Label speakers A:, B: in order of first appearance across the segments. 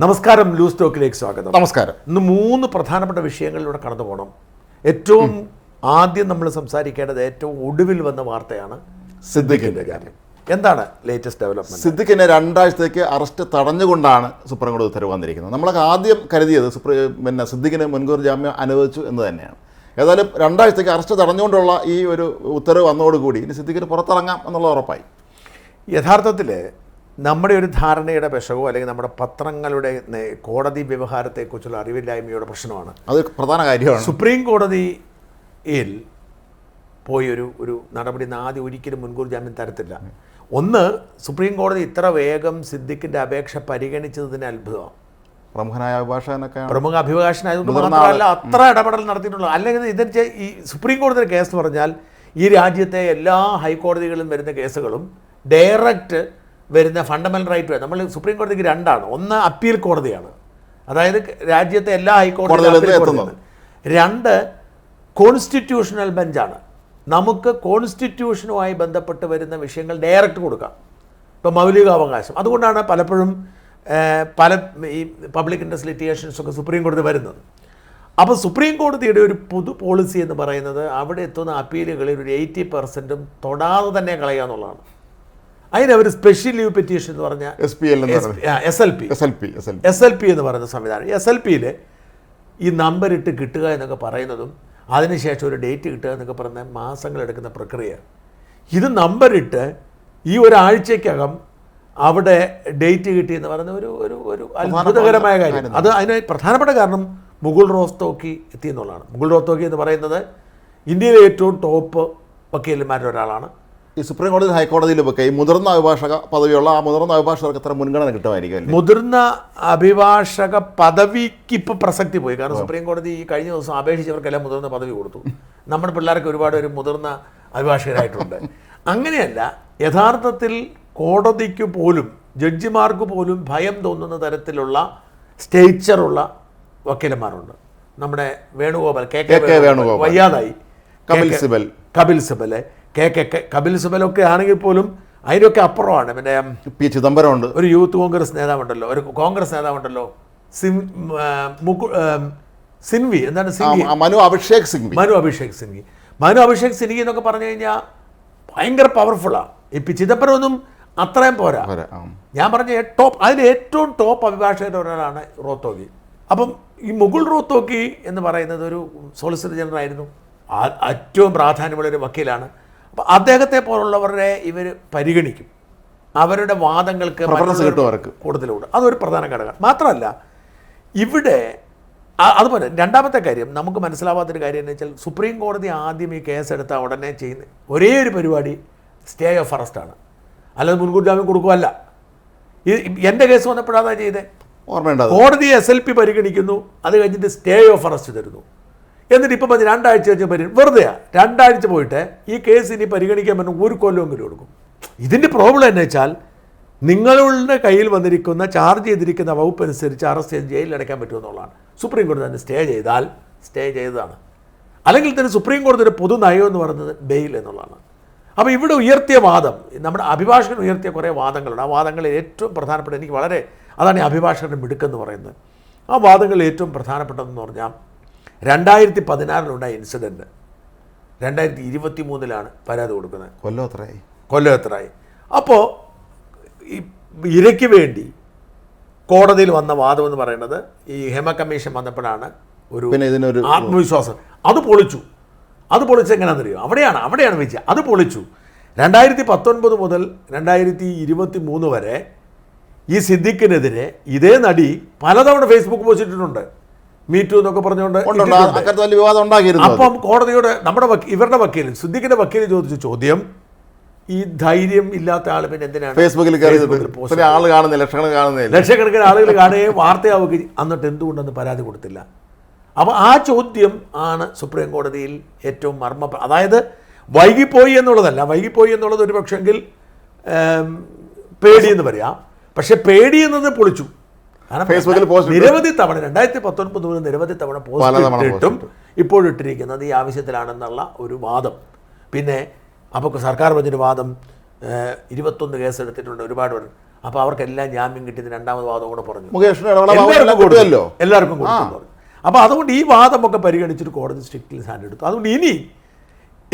A: നമസ്കാരം, ലൂസ് ടോക്കിലേക്ക് സ്വാഗതം.
B: നമസ്കാരം.
A: ഇന്ന് 3 പ്രധാനപ്പെട്ട വിഷയങ്ങളിലൂടെ കടന്നു പോകണം. ഏറ്റവും ആദ്യം നമ്മൾ സംസാരിക്കേണ്ടത് ഏറ്റവും ഒടുവിൽ വന്ന വാർത്തയാണ് സിദ്ദിഖിൻ്റെ കാര്യം. എന്താണ് ലേറ്റസ്റ്റ് ഡെവലപ്മെന്റ്?
B: സിദ്ദിഖിനെ 2 ആഴ്ചത്തേക്ക് അറസ്റ്റ് തടഞ്ഞുകൊണ്ടാണ് സുപ്രീം കോടതി ഉത്തരവ് വന്നിരിക്കുന്നത്. നമ്മളൊക്കെ ആദ്യം കരുതിയത് സിദ്ദിഖിന് മുൻകൂർ ജാമ്യം അനുവദിച്ചു എന്ന് തന്നെയാണ്. ഏതായാലും 2 ആഴ്ചത്തേക്ക് അറസ്റ്റ് തടഞ്ഞുകൊണ്ടുള്ള ഈ ഒരു ഉത്തരവ് വന്നതോടുകൂടി ഇനി സിദ്ദിഖിന് പുറത്തിറങ്ങാം എന്നുള്ളത് ഉറപ്പായി.
A: യഥാർത്ഥത്തിൽ നമ്മുടെ ഒരു ധാരണയുടെ വിഷമോ അല്ലെങ്കിൽ നമ്മുടെ പത്രങ്ങളുടെ കോടതി വ്യവഹാരത്തെക്കുറിച്ചുള്ള അറിവില്ലായ്മയുടെ പ്രശ്നമാണ്.
B: അത് പ്രധാന കാര്യമാണ്.
A: സുപ്രീം കോടതിയിൽ പോയി ഒരു നടപടി ആദ്യം ഒരിക്കലും മുൻകൂർ ജാമ്യം തരത്തില്ല. ഒന്ന്, സുപ്രീം കോടതി ഇത്ര വേഗം സിദ്ദിഖിൻ്റെ അപേക്ഷ പരിഗണിച്ചതിന് അത്ഭുതമാണ്.
B: പ്രമുഖ
A: അഭിഭാഷകനായതുകൊണ്ട് മാത്രമല്ല അത്ര ഇടപെടൽ നടത്തിയിട്ടുള്ളത്. അല്ലെങ്കിൽ ഇതിന് ഈ സുപ്രീം കോടതിയുടെ കേസ് എന്ന് പറഞ്ഞാൽ ഈ രാജ്യത്തെ എല്ലാ ഹൈക്കോടതികളിലും വരുന്ന കേസുകളും ഡയറക്റ്റ് വരുന്ന ഫണ്ടമെൻ്റൽ റൈറ്റ്. നമ്മൾ സുപ്രീം കോടതിക്ക് 2ആണ്. ഒന്ന് അപ്പീൽ കോടതിയാണ്, അതായത് രാജ്യത്തെ എല്ലാ ഹൈക്കോടതികളും. 2 കോൺസ്റ്റിറ്റ്യൂഷണൽ ബെഞ്ചാണ്. നമുക്ക് കോൺസ്റ്റിറ്റ്യൂഷനുമായി ബന്ധപ്പെട്ട് വരുന്ന വിഷയങ്ങൾ ഡയറക്റ്റ് കൊടുക്കാം. ഇപ്പോൾ മൗലികാവകാശം, അതുകൊണ്ടാണ് പലപ്പോഴും പല ഈ പബ്ലിക് ഇൻട്രസ്റ്റ് ലിറ്റിഗേഷൻസൊക്കെ സുപ്രീം കോടതി വരുന്നത്. അപ്പോൾ സുപ്രീം കോടതിയുടെ ഒരു പൊതു പോളിസി എന്ന് പറയുന്നത് അവിടെ എത്തുന്ന അപ്പീലുകളിൽ ഒരു 80% തൊടാതെ തന്നെ കളയുക എന്നുള്ളതാണ്. അതിനവർ സ്പെഷ്യൽ ലീവ് പെറ്റീഷൻ എന്ന് പറഞ്ഞാൽ SLP എന്ന് പറയുന്ന സംവിധാനം. SLPയിൽ ഈ നമ്പർ ഇട്ട് കിട്ടുക എന്നൊക്കെ പറയുന്നതും അതിനുശേഷം ഒരു ഡേറ്റ് കിട്ടുക എന്നൊക്കെ പറയുന്ന മാസങ്ങളെടുക്കുന്ന പ്രക്രിയ. ഇത് നമ്പറിട്ട് ഈ ഒരാഴ്ചക്കകം അവിടെ ഡേറ്റ് കിട്ടി എന്ന് പറയുന്ന ഒരു അത്ഭുതകരമായ കാര്യം. അതിന് പ്രധാനപ്പെട്ട കാരണം മുകുൾ റോസ്തോക്കി എത്തിയെന്നുള്ളതാണ്. മുകുൾ റോസ്തോക്കി എന്ന് പറയുന്നത് ഇന്ത്യയിലെ ഏറ്റവും ടോപ്പ് വക്കീലന്മാരിൽ ഒരാളാണ്.
B: ഈ സുപ്രീം കോടതി ഹൈക്കോടതിയിലൊക്കെ ഈ മുതിർന്ന അഭിഭാഷക പദവിയുള്ള ആ മുതിർന്ന അഭിഭാഷകർക്ക് എത്ര മുൻഗണന കിട്ടുമായിരിക്കും?
A: മുതിർന്ന അഭിഭാഷക പദവിക്ക് ഇപ്പോൾ പ്രസക്തി പോയി. കാരണം സുപ്രീം കോടതി ഈ കഴിഞ്ഞ ദിവസം അപേക്ഷിച്ചവർക്കെല്ലാം മുതിർന്ന പദവി കൊടുത്തു. നമ്മുടെ പിള്ളേർക്ക് ഒരുപാട് ഒരു മുതിർന്ന അഭിഭാഷകരായിട്ടുണ്ട്. അങ്ങനെയല്ല, യഥാർത്ഥത്തിൽ കോടതിക്ക് പോലും ജഡ്ജിമാർക്ക് പോലും ഭയം തോന്നുന്ന തരത്തിലുള്ള സ്റ്റേച്ചറുള്ള വക്കീലന്മാരുണ്ട്. നമ്മുടെ വേണുഗോപാൽ, കെ വേണുഗോപാൽ വയ്യാതായി, കപിൽ സിബൽ, കപിൽ സിബലൊക്കെ ആണെങ്കിൽ പോലും അതിനൊക്കെ അപ്പുറമാണ്. പിന്നെ
B: പി ചിദംബരം ഉണ്ട്,
A: ഒരു യൂത്ത് കോൺഗ്രസ് നേതാവുണ്ടല്ലോ, ഒരു കോൺഗ്രസ് നേതാവുണ്ടല്ലോ, സിൻവി, എന്താണ് സിംഗ്വി,
B: മനു അഭിഷേക്
A: സിംഗ്വി എന്നൊക്കെ പറഞ്ഞു കഴിഞ്ഞാൽ ഭയങ്കര പവർഫുള്ളാണ്. ഈ പി ചിദംബരം ഒന്നും അത്രയും പോരാ. ഞാൻ പറഞ്ഞ അതിൽ ഏറ്റവും ടോപ്പ് അഭിഭാഷകരുടെ ഒരാളാണ് റോത്തോഗി. അപ്പം ഈ മുകുൾ റോത്തോഗി എന്ന് പറയുന്നത് ഒരു സോളിസിറ്റർ ജനറൽ ആയിരുന്നു, ഏറ്റവും പ്രാധാന്യമുള്ളൊരു വക്കീലാണ്. അപ്പോൾ അദ്ദേഹത്തെ പോലുള്ളവരെ ഇവർ പരിഗണിക്കും, അവരുടെ വാദങ്ങൾക്ക് കൂടുതലുണ്ട്. അതൊരു പ്രധാന ഘടകം. മാത്രമല്ല ഇവിടെ അതുപോലെ രണ്ടാമത്തെ കാര്യം നമുക്ക് മനസ്സിലാവാത്തൊരു കാര്യം എന്ന് വെച്ചാൽ സുപ്രീം കോടതി ആദ്യം ഈ കേസെടുത്ത ഉടനെ ചെയ്യുന്ന ഒരേ ഒരു പരിപാടി സ്റ്റേ ഓഫ് അറസ്റ്റാണ്, അല്ലാതെ മുൻകൂർ ജാമ്യം കൊടുക്കുകയല്ല. എൻ്റെ കേസ് വന്നപ്പോഴാണ് ചെയ്തത്.
B: ഓർമ്മയുണ്ട്,
A: കോടതി SLP പരിഗണിക്കുന്നു, അത് കഴിഞ്ഞിട്ട് സ്റ്റേ ഓഫ് അറസ്റ്റ് തരുന്നു. എന്നിട്ട് ഇപ്പം 2 ആഴ്ച വെച്ച് വെറുതെ 2 ആഴ്ച പോയിട്ട് ഈ കേസ് ഇനി പരിഗണിക്കാൻ പറ്റും 1 കൊല്ലമെങ്കിലും കൊടുക്കും. ഇതിൻ്റെ പ്രോബ്ലം എന്ന് വെച്ചാൽ നിങ്ങളുടെ കയ്യിൽ വന്നിരിക്കുന്ന ചാർജ് ചെയ്തിരിക്കുന്ന വകുപ്പ് അനുസരിച്ച് അറസ്റ്റ് ചെയ്ത് ജയിലിൽ അടയ്ക്കാൻ പറ്റുമെന്നുള്ളതാണ്. സുപ്രീം കോടതി തന്നെ സ്റ്റേ ചെയ്തതാണ്. അല്ലെങ്കിൽ തന്നെ സുപ്രീം കോടതിയുടെ പൊതു നയം എന്ന് പറയുന്നത് ബെയിൽ എന്നുള്ളതാണ്. അപ്പോൾ ഇവിടെ ഉയർത്തിയ വാദം, നമ്മുടെ അഭിഭാഷകൻ ഉയർത്തിയ കുറേ വാദങ്ങളുണ്ട്. ആ വാദങ്ങളിൽ ഏറ്റവും പ്രധാനപ്പെട്ട, എനിക്ക് അതാണ് ഈ അഭിഭാഷകരുടെ മിടുക്കെന്ന് പറയുന്നത്. ആ വാദങ്ങളിൽ ഏറ്റവും പ്രധാനപ്പെട്ടതെന്ന് പറഞ്ഞാൽ 2016 ഇൻസിഡൻറ്റ് 2023 പരാതി കൊടുക്കുന്നത്. കൊല്ലം എത്രയായി? അപ്പോൾ ഈ ഇരയ്ക്ക് വേണ്ടി കോടതിയിൽ വന്ന വാദം എന്ന് പറയുന്നത് ഈ ഹേമ കമ്മീഷൻ വന്നപ്പോഴാണ് ഒരു ആത്മവിശ്വാസം. അത് പൊളിച്ച് എങ്ങനെയാണെന്നറിയോ? അവിടെയാണ് വിജയം. അത് പൊളിച്ചു. 2019 മുതൽ 2023 വരെ ഈ സിദ്ദിഖിനെതിരെ ഇതേ നടി പലതവണ ഫേസ്ബുക്ക് പോസ്റ്റ് ഇട്ടിട്ടുണ്ട്, മീറ്റു എന്നൊക്കെ പറഞ്ഞുകൊണ്ട്. അപ്പം കോടതിയോട് ഇവരുടെ വക്കീൽ, സിദ്ദിഖിന്റെ വക്കീൽ ചോദിച്ച ചോദ്യം, ഈ ധൈര്യം ഇല്ലാത്ത ആൾ പിന്നെ എന്തിനാണ്
B: ഫേസ്ബുക്കിൽ
A: ലക്ഷക്കണക്കിന് ആളുകൾ കാണുകയും വാർത്തയാവുകയും എന്നിട്ട് എന്തുകൊണ്ടെന്ന് പരാതി കൊടുത്തില്ല? അപ്പോൾ ആ ചോദ്യം ആണ് സുപ്രീം കോടതിയിൽ ഏറ്റവും അതായത് വൈകിപ്പോയി എന്നുള്ളത് ഒരു പക്ഷെങ്കിൽ പേടിയെന്ന് പറയാം. പക്ഷെ പേടി എന്നത് പൊളിച്ചു.
B: ഫേസ്ബുക്കിൽ
A: നിരവധി തവണ 2019 മുതൽ നിരവധി തവണ പോസ്റ്റ് ഇട്ടും ഇപ്പോഴിട്ടിരിക്കുന്നത് ഈ ആവശ്യത്തിലാണെന്നുള്ള ഒരു വാദം. പിന്നെ അപ്പോൾ സർക്കാർ പറഞ്ഞൊരു വാദം 21 കേസ് എടുത്തിട്ടുണ്ട്, ഒരുപാട് അപ്പോൾ അവർക്കെല്ലാം ജാമ്യം കിട്ടിയത് രണ്ടാമത് വാദം കൂടെ പറഞ്ഞു.
B: മുകേഷിന്
A: എല്ലാവർക്കും കൊടുത്തു. അപ്പോൾ അതുകൊണ്ട് ഈ വാദമൊക്കെ പരിഗണിച്ചിട്ട് കോടതി സ്ട്രിക്റ്റ്ലി സ്റ്റാൻഡ് എടുത്തു. അതുകൊണ്ട് ഇനി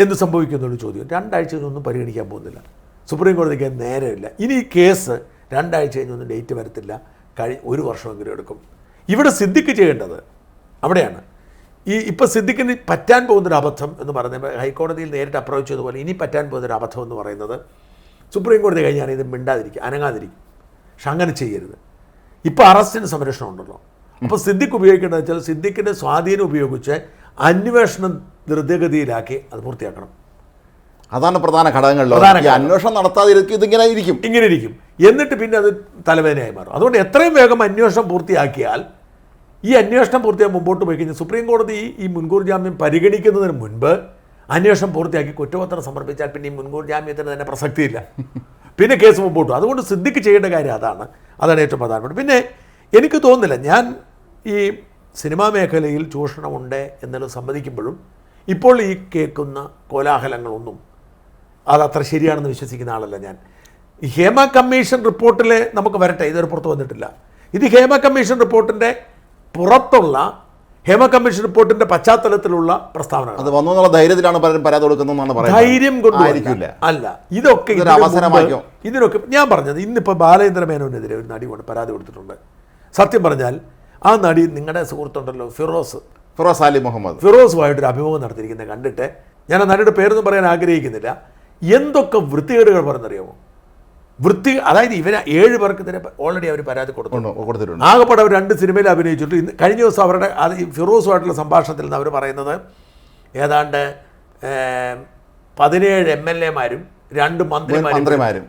A: എന്ത് സംഭവിക്കുന്നുള്ള ചോദ്യം 2 ആഴ്ചയൊന്നും പരിഗണിക്കാൻ പോകുന്നില്ല. സുപ്രീം കോടതിക്ക് നേരമില്ല. ഇനി ഈ കേസ് 2 ആഴ്ച കഴിഞ്ഞൊന്നും ഡേറ്റ് വരത്തില്ല. 1 വർഷമെങ്കിലും എടുക്കും. ഇവിടെ സിദ്ദിഖ് ചെയ്യേണ്ടത് അവിടെയാണ്. ഇപ്പോൾ സിദ്ദിഖിന് പറ്റാൻ പോകുന്നൊരു അബദ്ധം എന്ന് പറയുന്നത് ഹൈക്കോടതിയിൽ നേരിട്ട് അപ്രോച്ച് ചെയ്തതുപോലെ ഇനി പറ്റാൻ പോകുന്നൊരു അബദ്ധം എന്ന് പറയുന്നത് സുപ്രീം കോടതി കഴിഞ്ഞാൽ ഇത് മിണ്ടാതിരിക്കും, അനങ്ങാതിരിക്കും. പക്ഷെ അങ്ങനെ ചെയ്യരുത്. ഇപ്പോൾ അറസ്റ്റിന് സംരക്ഷണം ഉണ്ടല്ലോ. അപ്പോൾ സിദ്ദിഖ് ഉപയോഗിക്കേണ്ടത് വെച്ചാൽ സിദ്ദിഖിൻ്റെ സ്വാധീനം ഉപയോഗിച്ച് അന്വേഷണം ദ്രുതഗതിയിലാക്കി അത് പൂർത്തിയാക്കണം.
B: അതാണ് പ്രധാന ഘടകങ്ങളിൽ. അന്വേഷണം നടത്താതിരിക്കും, ഇങ്ങനെ ഇരിക്കും.
A: എന്നിട്ട് പിന്നെ അത് തലവേദനയായി മാറും. അതുകൊണ്ട് എത്രയും വേഗം അന്വേഷണം പൂർത്തിയാക്കിയാൽ ഈ അന്വേഷണം പൂർത്തിയായി മുമ്പോട്ട് പോയി കഴിഞ്ഞാൽ സുപ്രീം കോടതി ഈ മുൻകൂർ ജാമ്യം പരിഗണിക്കുന്നതിന് മുൻപ് അന്വേഷണം പൂർത്തിയാക്കി കുറ്റപത്രം സമർപ്പിച്ചാൽ പിന്നെ ഈ മുൻകൂർ ജാമ്യത്തിന് തന്നെ പ്രസക്തിയില്ല. പിന്നെ കേസ് മുമ്പോട്ട്. അതുകൊണ്ട് സിദ്ദിഖ് ചെയ്യേണ്ട കാര്യം അതാണ് ഏറ്റവും പ്രധാനപ്പെട്ട. പിന്നെ എനിക്ക് തോന്നുന്നില്ല, ഞാൻ ഈ സിനിമാ മേഖലയിൽ ചൂഷണമുണ്ട് എന്നുള്ളത് സമ്മതിക്കുമ്പോഴും ഇപ്പോൾ ഈ കേൾക്കുന്ന കോലാഹലങ്ങളൊന്നും അതത്ര ശരിയാണെന്ന് വിശ്വസിക്കുന്ന ആളല്ല ഞാൻ. ഈ ഹേമ കമ്മീഷൻ റിപ്പോർട്ടിൽ നമുക്ക് വരട്ടെ, ഇതൊരു പുറത്ത് വന്നിട്ടില്ല. ഇത് ഹേമ കമ്മീഷൻ റിപ്പോർട്ടിൻ്റെ പുറത്തുള്ള ഹേമ കമ്മീഷൻ റിപ്പോർട്ടിന്റെ പശ്ചാത്തലത്തിലുള്ള പ്രസ്താവനകൾ.
B: അത് വന്നു എന്നുള്ള ധൈര്യത്തിലാണ് പലരും പരാതി കൊടുക്കുന്നതെന്നാണ് പറയുന്നത്.
A: ധൈര്യം കൊണ്ടായിരിക്കില്ല, അല്ല. ഇതിനൊക്കെ ഞാൻ പറഞ്ഞത്, ഇന്നിപ്പോൾ ബാലേന്ദ്ര മേനോനെതിരെ ഒരു നടി പരാതി കൊടുത്തിട്ടുണ്ട്. സത്യം പറഞ്ഞാൽ ആ നടി നിങ്ങളുടെ സുഹൃത്തുണ്ടല്ലോ ഫിറോസ്
B: അലി മുഹമ്മദ്,
A: ഫിറോസുമായിട്ടൊരു അഭിമുഖം നടത്തിയിരിക്കുന്നത് കണ്ടിട്ട് ഞാൻ ആ നടിയുടെ പേരൊന്നും പറയാൻ ആഗ്രഹിക്കുന്നില്ല. എന്തൊക്കെ വൃത്തികേടുകൾ പറഞ്ഞറിയാമോ? അതായത് ഇവരെ 7 പേർക്കെതിരെ ഓൾറെഡി അവർ പരാതി കൊടുത്തിട്ടുണ്ട്. ആകെപ്പാടെ അവർ 2 സിനിമയിൽ അഭിനയിച്ചിട്ട് കഴിഞ്ഞ ദിവസം അവരുടെ ഫിറോസുമായിട്ടുള്ള സംഭാഷണത്തിൽ നിന്ന് അവർ പറയുന്നത് ഏതാണ്ട് 17 MLA-മാരും 2 മന്ത്രിമാരും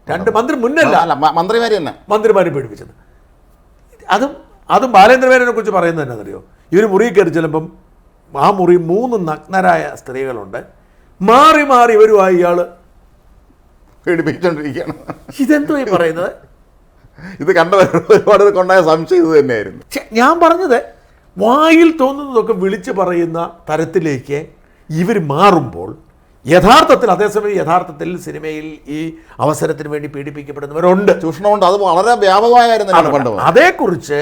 A: 2 മന്ത്രി മുന്നല്ല മന്ത്രിമാരെ പീഡിപ്പിച്ചത്. അതും ബാലേന്ദ്രമേനോനെ കുറിച്ച് പറയുന്നത് എന്നാണെന്നറിയോ? ഇവർ മുറി കയറി ചെല്ലുമ്പം ആ മുറി 3 നഗ്നരായ സ്ത്രീകളുണ്ട്. മാറി മാറി ഇവരുമായി ഇയാൾ
B: പീഡിപ്പിച്ചുകൊണ്ടിരിക്കുകയാണ്.
A: ഇതെന്തോ ഈ പറയുന്നത്?
B: ഇത് കണ്ട ഒരുപാട് കൊണ്ടായ സംശയം ഇത് തന്നെയായിരുന്നു.
A: ഞാൻ പറഞ്ഞത് വായിൽ തോന്നുന്നതൊക്കെ വിളിച്ച് പറയുന്ന തരത്തിലേക്ക് ഇവർ മാറുമ്പോൾ യഥാർത്ഥത്തിൽ സിനിമയിൽ ഈ അവസരത്തിന് വേണ്ടി പീഡിപ്പിക്കപ്പെടുന്നവരുണ്ട്,
B: ചൂഷണമുണ്ട്. അത് വളരെ വ്യാപകമായ കാര്യം.
A: അതേക്കുറിച്ച്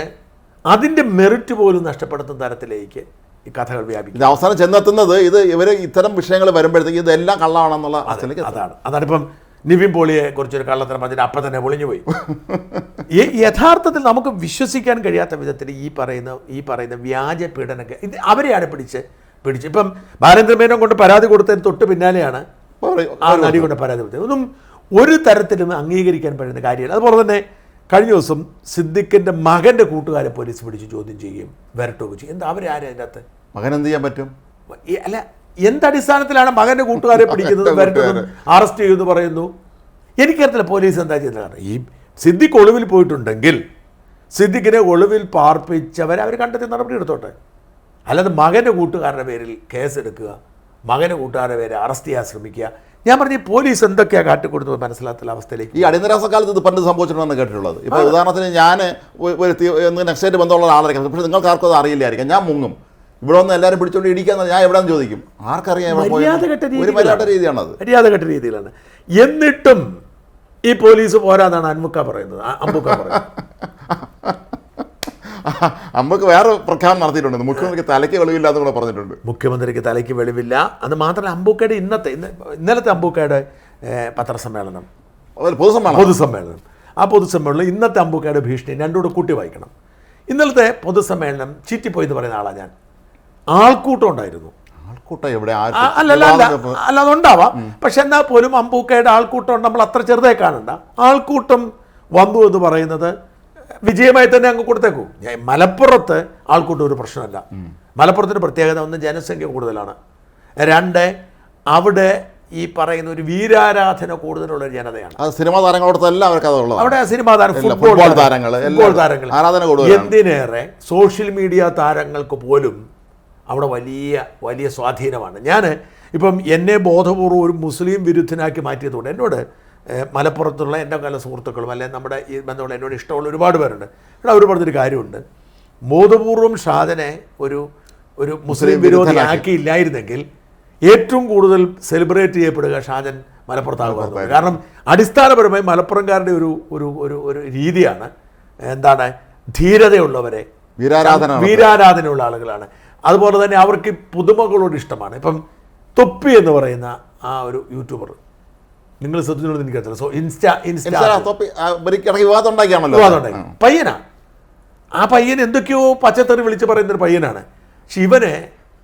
A: അതിൻ്റെ മെറിറ്റ് പോലും നഷ്ടപ്പെടുത്തുന്ന തരത്തിലേക്ക് ഈ കഥകൾ വ്യാപിക്കും.
B: അവസാനം ചെന്നെത്തുന്നത് ഇവർ ഇത്തരം വിഷയങ്ങൾ വരുമ്പോഴത്തേക്ക് ഇതെല്ലാം കള്ളമാണെന്നുള്ള
A: അതാണ്. ഇപ്പം നിവിൻ പോളിയെ കുറിച്ചൊരു കള്ളത്തരം പറഞ്ഞിട്ട് അപ്പം തന്നെ പൊളിഞ്ഞുപോയി. യഥാർത്ഥത്തിൽ നമുക്ക് വിശ്വസിക്കാൻ കഴിയാത്ത വിധത്തിൽ ഈ പറയുന്ന വ്യാജ പീഡനಕ್ಕೆ അവരെയാണ് പിടിച്ച് ഇപ്പം ബാലേന്ദ്രമേനോൻ കൊണ്ട് പരാതി കൊടുത്തതിന് തൊട്ട് പിന്നാലെയാണ് ആ നടി കൊണ്ട് പരാതി കൊടുത്തത്. ഒന്നും ഒരു തരത്തിലും അംഗീകരിക്കാൻ പറ്റുന്ന കാര്യമല്ല. അതുപോലെ തന്നെ കഴിഞ്ഞ ദിവസം സിദ്ദിഖിൻ്റെ മകൻ്റെ കൂട്ടുകാരെ പോലീസ് പിടിച്ച് ചോദ്യം ചെയ്യുകയും വരട്ടുകയും ചെയ്യും. എന്താ അവരാരും അതിൻ്റെ അകത്ത്?
B: മകൻ എന്ത് ചെയ്യാൻ പറ്റും?
A: അല്ല, എന്തടിസ്ഥാനത്തിലാണ് മകൻ്റെ കൂട്ടുകാരെ പിടിക്കുന്നത്, വരട്ടുന്നത്, അറസ്റ്റ് ചെയ്യുമെന്ന് പറയുന്നു? എനിക്കറിയത്തില്ല പോലീസ് എന്താ ചെയ്യുന്നത്. ഈ സിദ്ദിഖ് ഒളിവിൽ പോയിട്ടുണ്ടെങ്കിൽ സിദ്ദിഖിനെ ഒളിവിൽ പാർപ്പിച്ചവരെ അവർ കണ്ടെത്തി നടപടി എടുത്തോട്ടെ. അല്ലാതെ മകൻ്റെ കൂട്ടുകാരുടെ പേരിൽ കേസെടുക്കുക, മകൻ്റെ കൂട്ടുകാരുടെ പേരെ അറസ്റ്റ് ചെയ്യാൻ ശ്രമിക്കുക. ഞാൻ പറഞ്ഞ പോലീസ് എന്തൊക്കെയാണ് കാട്ടിക്കൊടുത്തത് മനസ്സിലാത്ത അവസ്ഥയിലേക്ക്.
B: ഈ അടിയന്തരാവസ്ഥ കാലത്ത് ഇത് പണ്ട് സംഭവിച്ചിട്ടുണ്ടെന്ന് കേട്ടിട്ടുള്ളത്. ഇപ്പോൾ ഉദാഹരണത്തിന് ഞാൻ നെക്സ്റ്റ് ബന്ധമുള്ള ആളായിരിക്കും, പക്ഷേ നിങ്ങൾക്ക് ആർക്കും അത് അറിയില്ലായിരിക്കാം. ഞാൻ മുങ്ങും, ഇവിടെ വന്ന് എല്ലാവരും പിടിച്ചോണ്ട് ഇടിക്കാന്ന് ഞാൻ എവിടെയാണെന്ന് ചോദിക്കും. ആർക്കറിയാം?
A: മര്യാദഘട്ട
B: രീതിയാണത്,
A: മര്യാദഘട്ട രീതിയിലാണ്. എന്നിട്ടും ഈ പോലീസ് പോരാന്നാണ് അമ്പുക്ക പറയുന്നത്.
B: അമ്പക്ക് വേറെ പ്രഖ്യാപനം നടത്തിയിട്ടുണ്ട്. മുഖ്യമന്ത്രിക്ക് തലയ്ക്ക് വെളിവില്ലാന്ന് കൂടെ പറഞ്ഞിട്ടുണ്ട്.
A: മുഖ്യമന്ത്രിക്ക് തലയ്ക്ക് വെളിവില്ല. അത് മാത്രമല്ല, അമ്പുക്കയുടെ ഇന്നലത്തെ അമ്പുക്കയുടെ പത്രസമ്മേളനം, പൊതുസമ്മേളനം, ആ പൊതുസമ്മേളനം ഇന്നത്തെ അമ്പുക്കയുടെ ഭീഷണി രണ്ടും കൂടെ കൂട്ടി വായിക്കണം. ഇന്നലത്തെ പൊതുസമ്മേളനം ചീറ്റിപ്പോയി എന്ന് പറയുന്ന ആളാണ് ഞാൻ. ആൾക്കൂട്ടം ഉണ്ടായിരുന്നു.
B: ആൾക്കൂട്ടം എവിടെ?
A: അല്ല അതുണ്ടാവാം. പക്ഷെ എന്നാൽ പോലും അമ്പൂക്കയുടെ ആൾക്കൂട്ടം നമ്മൾ അത്ര ചെറുതായി കാണണ്ട. ആൾക്കൂട്ടം വന്നു എന്ന് പറയുന്നത് വിജയമായി തന്നെ അങ്ങ് കൊടുത്തേക്കൂ. മലപ്പുറത്ത് ആൾക്കൂട്ടം ഒരു പ്രശ്നമല്ല. മലപ്പുറത്തിൻ്റെ പ്രത്യേകത 1, ജനസംഖ്യ കൂടുതലാണ്. 2, അവിടെ ഈ പറയുന്ന ഒരു വീരാരാധന കൂടുതലുള്ള ഒരു ജനതയാണ്.
B: സിനിമാ താരങ്ങളോടത്തല്ല
A: അവിടെ സിനിമാ താരം, ഫുട്ബോൾ താരങ്ങൾ, എന്തിനേറെ സോഷ്യൽ മീഡിയ താരങ്ങൾക്ക് പോലും അവിടെ വലിയ സ്വാധീനമാണ്. ഞാൻ ഇപ്പം എന്നെ ബോധപൂർവ്വം ഒരു മുസ്ലിം വിരുദ്ധനാക്കി മാറ്റിയതുകൊണ്ട് എന്നോട് മലപ്പുറത്തുള്ള എൻ്റെ പല സുഹൃത്തുക്കളും അല്ലെങ്കിൽ നമ്മുടെ ഈ ബന്ധമുള്ള എന്നോട് ഇഷ്ടമുള്ള ഒരുപാട് പേരുണ്ട്. ഇവിടെ അവർ പറഞ്ഞൊരു കാര്യമുണ്ട്, ബോധപൂർവം ഷാജനെ ഒരു മുസ്ലിം വിരോധിയാക്കിയില്ലായിരുന്നെങ്കിൽ ഏറ്റവും കൂടുതൽ സെലിബ്രേറ്റ് ചെയ്യപ്പെടുക ഷാജൻ മലപ്പുറത്താകുമായിരുന്നു. കാരണം അടിസ്ഥാനപരമായി മലപ്പുറംകാരുടെ ഒരു ഒരു ഒരു ഒരു രീതിയാണ് എന്താണ്, ധീരതയുള്ളവരെ, വീരാരാധനയുള്ള ആളുകളാണ്. അതുപോലെ തന്നെ അവർക്ക് പുതുമകളോട് ഇഷ്ടമാണ്. ഇപ്പം തൊപ്പി എന്ന് പറയുന്ന ആ ഒരു യൂട്യൂബർ, നിങ്ങൾ ശ്രദ്ധിച്ചോളൂ, എനിക്കറിയില്ല. സോ
B: വിവാദം
A: പയ്യനാ, ആ പയ്യൻ എന്തൊക്കെയോ പച്ചത്തറി വിളിച്ച് പറയുന്നൊരു പയ്യനാണ്. പക്ഷെ ഇവന്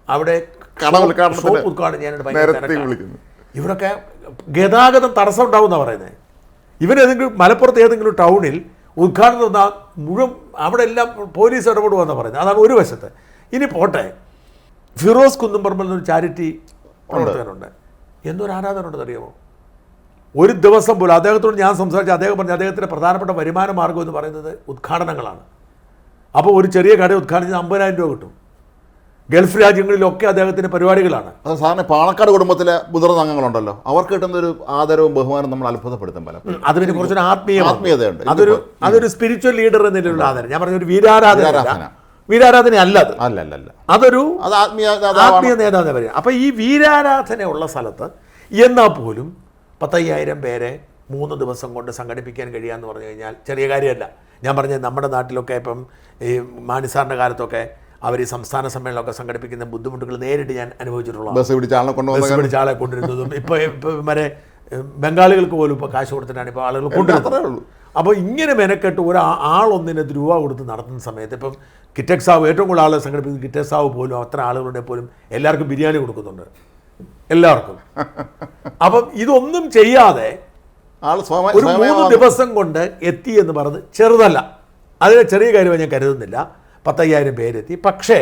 A: അവിടെ ഉദ്ഘാടനം ചെയ്യാനായിട്ട് ഇവരൊക്കെ ഗതാഗതം തടസ്സം ഉണ്ടാവുമെന്നാണ് പറയുന്നത്. ഇവനേതെങ്കിലും മലപ്പുറത്ത് ഏതെങ്കിലും ടൗണിൽ ഉദ്ഘാടനം വന്നാൽ മുഴുവൻ അവിടെ എല്ലാം പോലീസ് ഇടപെടുമെന്നാണ് പറയുന്നത്. അതാണ് ഒരു വശത്ത്. ഇനി പോട്ടെ, ഫിറോസ് കുന്നുംപറമ്പിൽ എന്നൊരു ചാരിറ്റി പ്രവർത്തകനുണ്ട്. എന്തൊരു ആരാധനയുണ്ടെന്ന് അറിയാമോ? ഒരു ദിവസം പോലും അദ്ദേഹത്തോട് ഞാൻ സംസാരിച്ച് അദ്ദേഹം പറഞ്ഞു അദ്ദേഹത്തിൻ്റെ പ്രധാനപ്പെട്ട വരുമാന മാർഗ്ഗം എന്ന് പറയുന്നത് ഉദ്ഘാടനങ്ങളാണ്. അപ്പോൾ ഒരു ചെറിയ കട ഉദ്ഘാടനം 50,000 രൂപ കിട്ടും. ഗൾഫ് രാജ്യങ്ങളിലൊക്കെ അദ്ദേഹത്തിൻ്റെ പരിപാടികളാണ്.
B: അത് സാറിന് പാണക്കാട് കുടുംബത്തിലെ മുതിർന്ന അംഗങ്ങളുണ്ടല്ലോ, അവർക്ക് കിട്ടുന്ന ഒരു ആദരവും ബഹുമാനം നമ്മൾ അത്ഭുതപ്പെടുത്തും. പലപ്പോഴും
A: അതിന് കുറച്ചൊരു
B: ആത്മീയതയുണ്ട്.
A: അതൊരു സ്പിരിച്വൽ ലീഡർ എന്ന നിലയിലുള്ള ആദരം. ഞാൻ പറഞ്ഞ ഒരു വീരാരാധന അല്ല അത്. അതൊരു ആത്മീയ നേതാവ് പറയുക. അപ്പം ഈ വീരാരാധനയുള്ള സ്ഥലത്ത് എന്നാൽ പോലും 10,000 പേരെ 3 ദിവസം കൊണ്ട് സംഘടിപ്പിക്കാൻ കഴിയാന്ന് പറഞ്ഞു കഴിഞ്ഞാൽ ചെറിയ കാര്യമല്ല. ഞാൻ പറഞ്ഞത് നമ്മുടെ നാട്ടിലൊക്കെ ഇപ്പം ഈ മാണിസാറിൻ്റെ കാലത്തൊക്കെ അവർ ഈ സംസ്ഥാന സമ്മേളനമൊക്കെ സംഘടിപ്പിക്കുന്ന ബുദ്ധിമുട്ടുകൾ നേരിട്ട് ഞാൻ അനുഭവിച്ചിട്ടുള്ള
B: ബസ് പിടിച്ച
A: ആളെ കൊണ്ടുവരുന്നതും ഇപ്പം വരെ ബംഗാളികൾക്ക് പോലും ഇപ്പോൾ കാശ് കൊടുത്തിട്ടാണ് ഇപ്പോൾ ആളുകൾ കൊണ്ടുവരുന്നത്. അപ്പോൾ ഇങ്ങനെ മെനക്കെട്ട് ഒരാളൊന്നിന് രൂപ കൊടുത്ത് നടത്തുന്ന സമയത്ത് ഇപ്പം കിറ്റക്സാവ് ഏറ്റവും കൂടുതൽ ആളുകൾ സംഘടിപ്പിക്കുന്ന കിറ്റക്സാവ് പോലും അത്ര ആളുകളുടെ പോലും എല്ലാവർക്കും ബിരിയാണി കൊടുക്കുന്നുണ്ട്, എല്ലാവർക്കും. അപ്പം ഇതൊന്നും ചെയ്യാതെ ഒരു 3 ദിവസം കൊണ്ട് എത്തി എന്ന് പറഞ്ഞ് ചെറുതല്ല, അതിന് ചെറിയ കാര്യമായി ഞാൻ കരുതുന്നില്ല. 10,000 പേരെത്തി. പക്ഷേ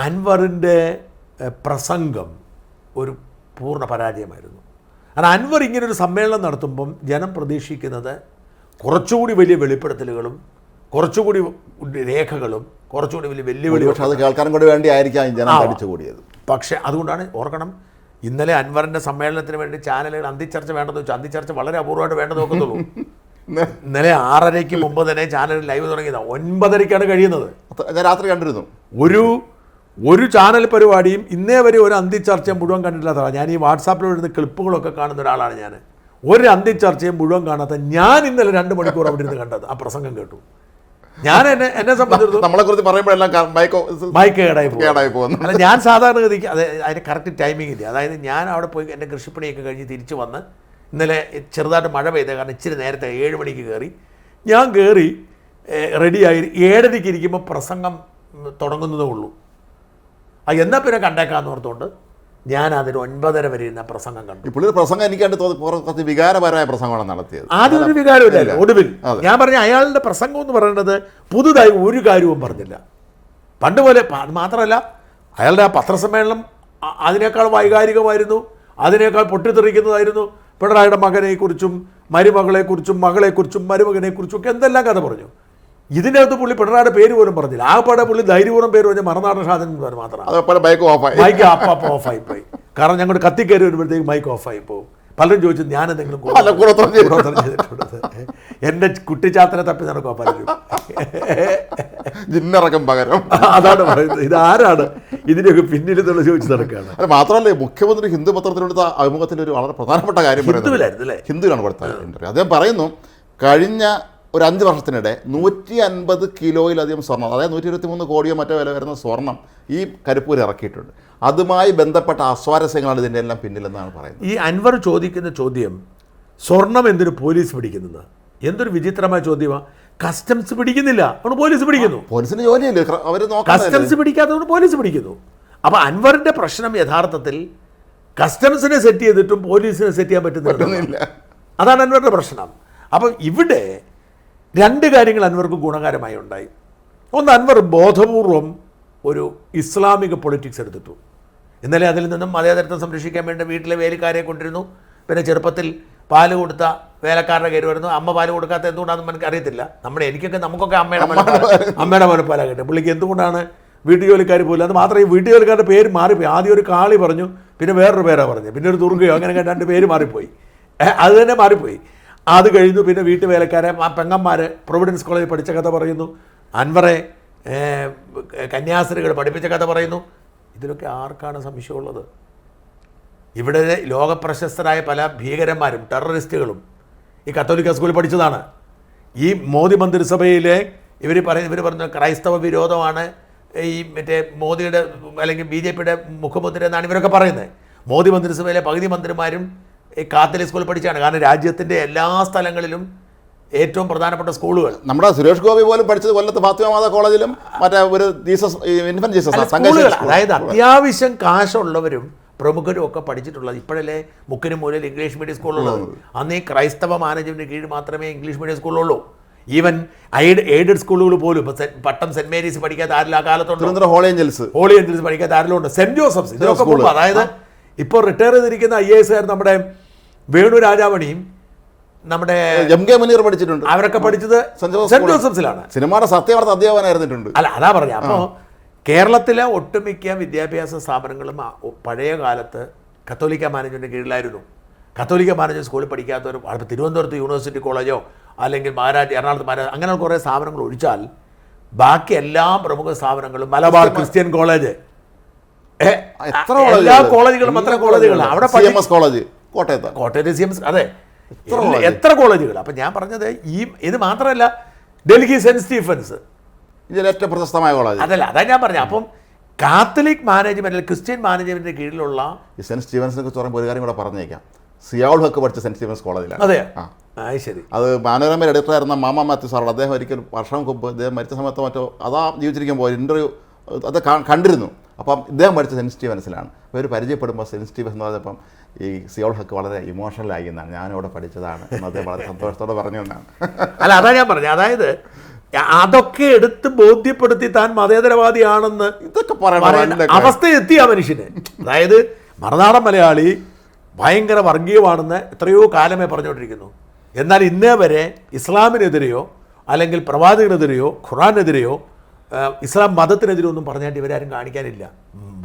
A: അൻവറിൻ്റെ പ്രസംഗം ഒരു പൂർണ്ണ പരാജയമായിരുന്നു. കാരണം അൻവർ ഇങ്ങനൊരു സമ്മേളനം നടത്തുമ്പം ജനം പ്രതീക്ഷിക്കുന്നത് കുറച്ചുകൂടി വലിയ വെളിപ്പെടുത്തലുകളും കുറച്ചുകൂടി രേഖകളും കുറച്ചുകൂടി വലിയ വെല്ലുവിളി.
B: പക്ഷേ അത് കേൾക്കാനും കൂടി വേണ്ടി ആയിരിക്കാം ജനം അടിച്ചു കൂടിയത്.
A: പക്ഷേ അതുകൊണ്ടാണ് ഓർക്കണം, ഇന്നലെ അൻവറിൻ്റെ സമ്മേളനത്തിന് വേണ്ടി ചാനലുകൾ അന്തിച്ചർച്ച വേണ്ടെന്ന് വെച്ചാൽ അന്തിച്ചർച്ച വളരെ അപൂർവമായിട്ട് വേണ്ട നോക്കത്തുള്ളൂ. ഇന്നലെ 6:30 മുമ്പ് തന്നെ ചാനൽ ലൈവ് തുടങ്ങിയതാണ്. 9:30 കഴിയുന്നത്.
B: ഞാൻ രാത്രി കണ്ടിരുന്നു.
A: ഒരു ചാനൽ പരിപാടിയും ഇന്നേ വരെ ഒരു അന്തിച്ചർച്ചയും മുഴുവൻ കണ്ടിട്ടില്ലാത്തതാണ്. ഞാൻ ഈ വാട്സാപ്പിൽ വരുന്ന ക്ലിപ്പുകളൊക്കെ കാണുന്ന ഒരാളാണ് ഞാൻ. ഒരു അന്തിച്ചർച്ചയും മുഴുവൻ കാണാത്ത ഞാൻ ഇന്നലെ 2 മണിക്കൂർ അവിടെ ഇരുന്ന് കണ്ടത്. ആ പ്രസംഗം കേട്ടു. ഞാൻ എന്നെ സംബന്ധിച്ചിടത്തോളം
B: നമ്മളെ കുറിച്ച് പറയുമ്പോഴെല്ലാം
A: മൈക്ക് കേടായി പോകുന്നു. അല്ല, ഞാൻ സാധാരണഗതിക്ക് അതിന് കറക്റ്റ് ടൈമിംഗ് ഇല്ല. അതായത് ഞാൻ അവിടെ പോയി എൻ്റെ കൃഷിപ്പണിയൊക്കെ കഴിഞ്ഞ് തിരിച്ച് വന്ന് ഇന്നലെ ചെറുതായിട്ട് മഴ പെയ്തത് കാരണം ഇച്ചിരി നേരത്തെ 7 മണിക്ക് കയറി. ഞാൻ കയറി റെഡിയായി 7:30 ഇരിക്കുമ്പോൾ പ്രസംഗം തുടങ്ങുന്നതേ ഉള്ളൂ. എന്നാൽ പിന്നെ കണ്ടേക്കാന്ന് ഓർത്തുകൊണ്ട് ഞാൻ അതിന് 9:30 വരെ ഇരുന്ന പ്രസംഗം കണ്ടു.
B: പുള്ളിയുടെ പ്രസംഗം എനിക്ക് കുറച്ച് വികാരപരമായ പ്രസംഗമാണ് നടത്തിയത്.
A: ആദ്യം ഒരു വികാരമില്ല, ഒടുവിൽ ഞാൻ പറഞ്ഞ അയാളുടെ പ്രസംഗം എന്ന് പറയുന്നത് പുതുതായി ഒരു കാര്യവും പറഞ്ഞില്ല. പണ്ട് പോലെ മാത്രമല്ല, അയാളുടെ ആ പത്രസമ്മേളനം അതിനേക്കാൾ വൈകാരികമായിരുന്നു, അതിനേക്കാൾ പൊട്ടിത്തെറിക്കുന്നതായിരുന്നു. പിണറായിയുടെ മകനെക്കുറിച്ചും മരുമകളെക്കുറിച്ചും മകളെക്കുറിച്ചും മരുമകനെക്കുറിച്ചും ഒക്കെ എന്തെല്ലാം കഥ പറഞ്ഞു. ഇതിനകത്ത് പുള്ളി പിണറായിയുടെ പേര് പോലും പറഞ്ഞില്ല. ആ പാടെ പുള്ളി ധൈര്യപൂർവ്വം പേര് പറഞ്ഞ മറുനാടൻ ഷാജൻ മാത്രമാണ്. മൈക്ക് ഓഫായി പോയി. കാരണം ഞങ്ങളുടെ കത്തിക്കയറി വരുമ്പോഴത്തേക്ക് മൈക്ക് ഓഫായി പോകും. പലരും ചോദിച്ചു ഞാൻ എന്തെങ്കിലും ചെയ്തിട്ടുണ്ട്. എൻ്റെ കുട്ടിച്ചാത്തനെ തപ്പി നടക്കുക പലരും.
B: ജിന്നിറക്കം പകരം.
A: അതാണ് പറയുന്നത്. ഇതാരാണ് ഇതിനൊക്കെ പിന്നിൽ എന്നുള്ള ചോദിച്ചു നടക്കുകയാണ്.
B: അത് മാത്രമല്ല, മുഖ്യമന്ത്രി ഹിന്ദു പത്രത്തിലെടുത്ത അഭിമുഖത്തിൽ ഒരു വളരെ പ്രധാനപ്പെട്ട കാര്യം ഹിന്ദുവിലാണ് കൊടുത്തത് ഇന്റർവ്യൂ. അദ്ദേഹം പറയുന്നു, കഴിഞ്ഞ ഒരു 5 വർഷത്തിനിടെ 150 കിലോയിലധികം സ്വർണം, അതായത് 123 കോടിയോ മറ്റോ വില വരുന്ന സ്വർണം ഈ കരിപ്പൂർ ഇറക്കിയിട്ടുണ്ട്. അതുമായി ബന്ധപ്പെട്ട അസ്വാരസ്യങ്ങളാണ് ഇതിൻ്റെ എല്ലാം പിന്നിലെന്നാണ് പറയുന്നത്.
A: ഈ അൻവർ ചോദിക്കുന്ന ചോദ്യം, സ്വർണം എന്തിനു പോലീസ് പിടിക്കുന്നത്? എന്തൊരു വിചിത്രമായ ചോദ്യമാണ്. കസ്റ്റംസ് പിടിക്കുന്നില്ല, അതുകൊണ്ട് പോലീസ് പിടിക്കുന്നു.
B: പോലീസിന് ജോലിയല്ലേ അവർ നോക്കാൻ.
A: കസ്റ്റംസ് പിടിക്കാത്തതുകൊണ്ട് പോലീസ് പിടിക്കുന്നു. അപ്പോൾ അൻവറിൻ്റെ പ്രശ്നം യഥാർത്ഥത്തിൽ കസ്റ്റംസിനെ സെറ്റ് ചെയ്തിട്ടും പോലീസിനെ സെറ്റ് ചെയ്യാൻ പറ്റുന്നില്ല. അതാണ് അൻവറിൻ്റെ പ്രശ്നം. അപ്പം ഇവിടെ 2 കാര്യങ്ങൾ അൻവർക്ക് ഗുണകരമായി ഉണ്ടായി. ഒന്ന്, അൻവർ ബോധപൂർവം ഒരു ഇസ്ലാമിക പൊളിറ്റിക്സ് എടുത്തിട്ടു. ഇന്നലെ അതിൽ നിന്നും മതേതരത്വം സംരക്ഷിക്കാൻ വേണ്ടി വീട്ടിലെ വേലക്കാരെ കൊണ്ടിരുന്നു. പിന്നെ ചെറുപ്പത്തിൽ പാല് കൊടുത്ത വേലക്കാരുടെ കയറി വരുന്നു. അമ്മ പാല് കൊടുക്കാത്ത എന്തുകൊണ്ടാണെന്ന് എനിക്ക് അറിയത്തില്ല. നമുക്കൊക്കെ അമ്മയുടെ മുലപ്പാല കിട്ടും. പുള്ളിക്ക് എന്തുകൊണ്ടാണ് വീട്ടുജോലിക്കാർ പോലും. അത് മാത്രമേ ഈ വീട്ടുജോലിക്കാരുടെ പേര് മാറിപ്പോയി. ആദ്യം ഒരു കാളി പറഞ്ഞു, പിന്നെ വേറൊരു പേരാണ് പറഞ്ഞു, പിന്നെ ഒരു ദുർഗയോ, അങ്ങനെ 2 പേര് മാറിപ്പോയി. അത് തന്നെ മാറിപ്പോയി. അത് കഴിഞ്ഞു. പിന്നെ വീട്ടുവേലക്കാരെ പെങ്ങന്മാർ പ്രൊവിഡൻസ് കോളേജിൽ പഠിച്ച കഥ പറയുന്നു. അൻവറെ കന്യാസ്ത്രീകൾ പഠിപ്പിച്ച കഥ പറയുന്നു. ഇതിലൊക്കെ ആർക്കാണ് സംശയമുള്ളത്? ഇവിടെ ലോകപ്രശസ്തരായ പല ഭീകരന്മാരും ടെററിസ്റ്റുകളും ഈ കത്തോലിക്ക സ്കൂളിൽ പഠിച്ചതാണ്. ഈ മോദി മന്ത്രിസഭയിലെ ഇവർ പറഞ്ഞ ക്രൈസ്തവ വിരോധമാണ് ഈ മറ്റേ മോദിയുടെ അല്ലെങ്കിൽ BJPയുടെ മുഖമുദ്ര എന്നാണ് ഇവരൊക്കെ പറയുന്നത്. മോദി മന്ത്രിസഭയിലെ പകുതി മന്ത്രിമാരും ഈ കാത്തലിക് സ്കൂളിൽ പഠിച്ചാണ്. കാരണം രാജ്യത്തിൻ്റെ എല്ലാ സ്ഥലങ്ങളിലും ഏറ്റവും പ്രധാനപ്പെട്ട സ്കൂളുകൾ.
B: നമ്മുടെ സുരേഷ് ഗോപി പോലും പഠിച്ചത് കൊല്ലത്ത് ഫാത്തിമ മാതാ കോളേജിലും മറ്റേ ഒരു ജീസസ് ഇൻഫന്റ് ജീസസ്
A: സ്കൂളുകൾ. അതായത് അത്യാവശ്യം കാശുള്ളവരും പ്രമുഖരും ഒക്കെ പഠിച്ചിട്ടുള്ളത്. ഇപ്പോഴല്ലേ മുക്കിനും മൂലയിൽ ഇംഗ്ലീഷ് മീഡിയം സ്കൂളുള്ളത്. അന്ന് ഈ ക്രൈസ്തവ മാനേജ്മെൻറ്റിന് കീഴിൽ മാത്രമേ ഇംഗ്ലീഷ് മീഡിയം സ്കൂളുള്ളൂ. ഈവൻ എയ്ഡഡ് സ്കൂളുകൾ പോലും പട്ടം സെന്റ് മേരീസ് പഠിക്കാത്ത ആരിലും ആ കാലത്തുണ്ട്.
B: ഹോളി ഏഞ്ചൽസ്
A: പഠിക്കാത്ത ആരിലും ഉണ്ട്. സെന്റ് ജോസഫ്സ് ഇതിലൊക്കെ പോകും. അതായത് ഇപ്പോൾ റിട്ടയർ ചെയ്തിരിക്കുന്ന IAS നമ്മുടെ വേണു രാജാമണിയും നമ്മുടെ
B: MK മുനീർ പഠിച്ചിട്ടുണ്ട്.
A: അവരൊക്കെ പഠിച്ചത് സെന്റ് ജോസഫ്സിലാണ്.
B: സിനിമയുടെ സത്യവാർത്ത അധ്യാപകനായിരുന്നിട്ടുണ്ട്.
A: അല്ല, അതാ പറഞ്ഞത്. അപ്പോൾ കേരളത്തിലെ ഒട്ടുമിക്ക വിദ്യാഭ്യാസ സ്ഥാപനങ്ങളും പഴയ കാലത്ത് കത്തോലിക്ക മാനേജ്മെൻറ്റിന് കീഴിലായിരുന്നു. കത്തോലിക്ക മാനേജ്മെൻറ്റ് സ്കൂളിൽ പഠിക്കാത്തവർ അപ്പോൾ തിരുവനന്തപുരത്ത് യൂണിവേഴ്സിറ്റി കോളേജോ അല്ലെങ്കിൽ എറണാകുളത്ത് അങ്ങനെ കുറേ സ്ഥാപനങ്ങൾ ഒഴിച്ചാൽ ബാക്കി എല്ലാ പ്രമുഖ സ്ഥാപനങ്ങളും മലബാർ ക്രിസ്ത്യൻ കോളേജ്, എല്ലാ കോളേജുകളും അത്ര കോളേജുകളാണ്. അവിടെ
B: കോളേജ് കോട്ടയത്ത്
A: CMS, അതെ, എത്ര കോളേജുകൾ. അപ്പം ഞാൻ പറഞ്ഞത് ഇത് മാത്രമല്ല, ഡൽഹി സെൻറ്റ് സ്റ്റീഫൻസ്
B: ഏറ്റവും പ്രശസ്തമായ കോളേജ്
A: അതല്ല, അതാ ഞാൻ പറഞ്ഞത്. അപ്പം കാത്തലിക് മാനേജ്മെൻറ്റ് ക്രിസ്ത്യൻ മാനേജ്മെൻറ്റിൻ്റെ കീഴിലുള്ള
B: ഈ സെൻറ്റ് സ്റ്റീഫൻസിനെ കുറിച്ച് പറയുമ്പോൾ ഒരു കാര്യം കൂടെ പറഞ്ഞേക്കാം. സിയാൾ ഹക്ക് പഠിച്ച സെൻറ്റ് സ്റ്റീഫൻസ് കോളേജിലാണ്.
A: അതെ, ശരി.
B: അത് മനോരമയിൽ എഡിറ്ററായിരുന്ന മാമ മാത്യു സാറുണ്ട്. അദ്ദേഹം ഒരിക്കൽ വർഷം മുമ്പ് അദ്ദേഹം മരിച്ച സമയത്ത് മറ്റോ അതാ ജീവിച്ചിരിക്കുമ്പോൾ ഇൻ്റർവ്യൂ അത് കണ്ടിരുന്നു. അപ്പം ഇദ്ദേഹം പഠിച്ച സെൻറ്റ് സ്റ്റീവൻസിലാണ്. അപ്പോൾ ഒരു പരിചയപ്പെടുമ്പോൾ സെൻറ്റ് സ്റ്റീവൻസ് എന്ന് പറഞ്ഞപ്പം ഈ സിയോൾ ഹക്ക് വളരെ ഇമോഷണലായി എന്നാണ്, ഞാനിവിടെ പഠിച്ചതാണ് എന്ന് അദ്ദേഹം വളരെ സന്തോഷത്തോടെ പറഞ്ഞു എന്നാണ്.
A: അല്ല, അതാ ഞാൻ പറഞ്ഞത്. അതായത് അതൊക്കെ എടുത്ത് ബോധ്യപ്പെടുത്തി താൻ മതേതരവാദിയാണെന്ന്
B: ഇതൊക്കെ പറയുന്ന
A: അവസ്ഥ എത്തിയ മനുഷ്യന്. അതായത് മറുനാടൻ മലയാളി ഭയങ്കര വർഗീയമാണെന്ന് എത്രയോ കാലമേ പറഞ്ഞുകൊണ്ടിരിക്കുന്നു. എന്നാൽ ഇന്നേ വരെ ഇസ്ലാമിനെതിരെയോ അല്ലെങ്കിൽ പ്രവാചകനെതിരെയോ ഖുറാനെതിരെയോ ഇസ്ലാം മതത്തിനെതിരെ ഒന്നും പറഞ്ഞായിട്ട് ഇവരാരും കാണിക്കാനില്ല.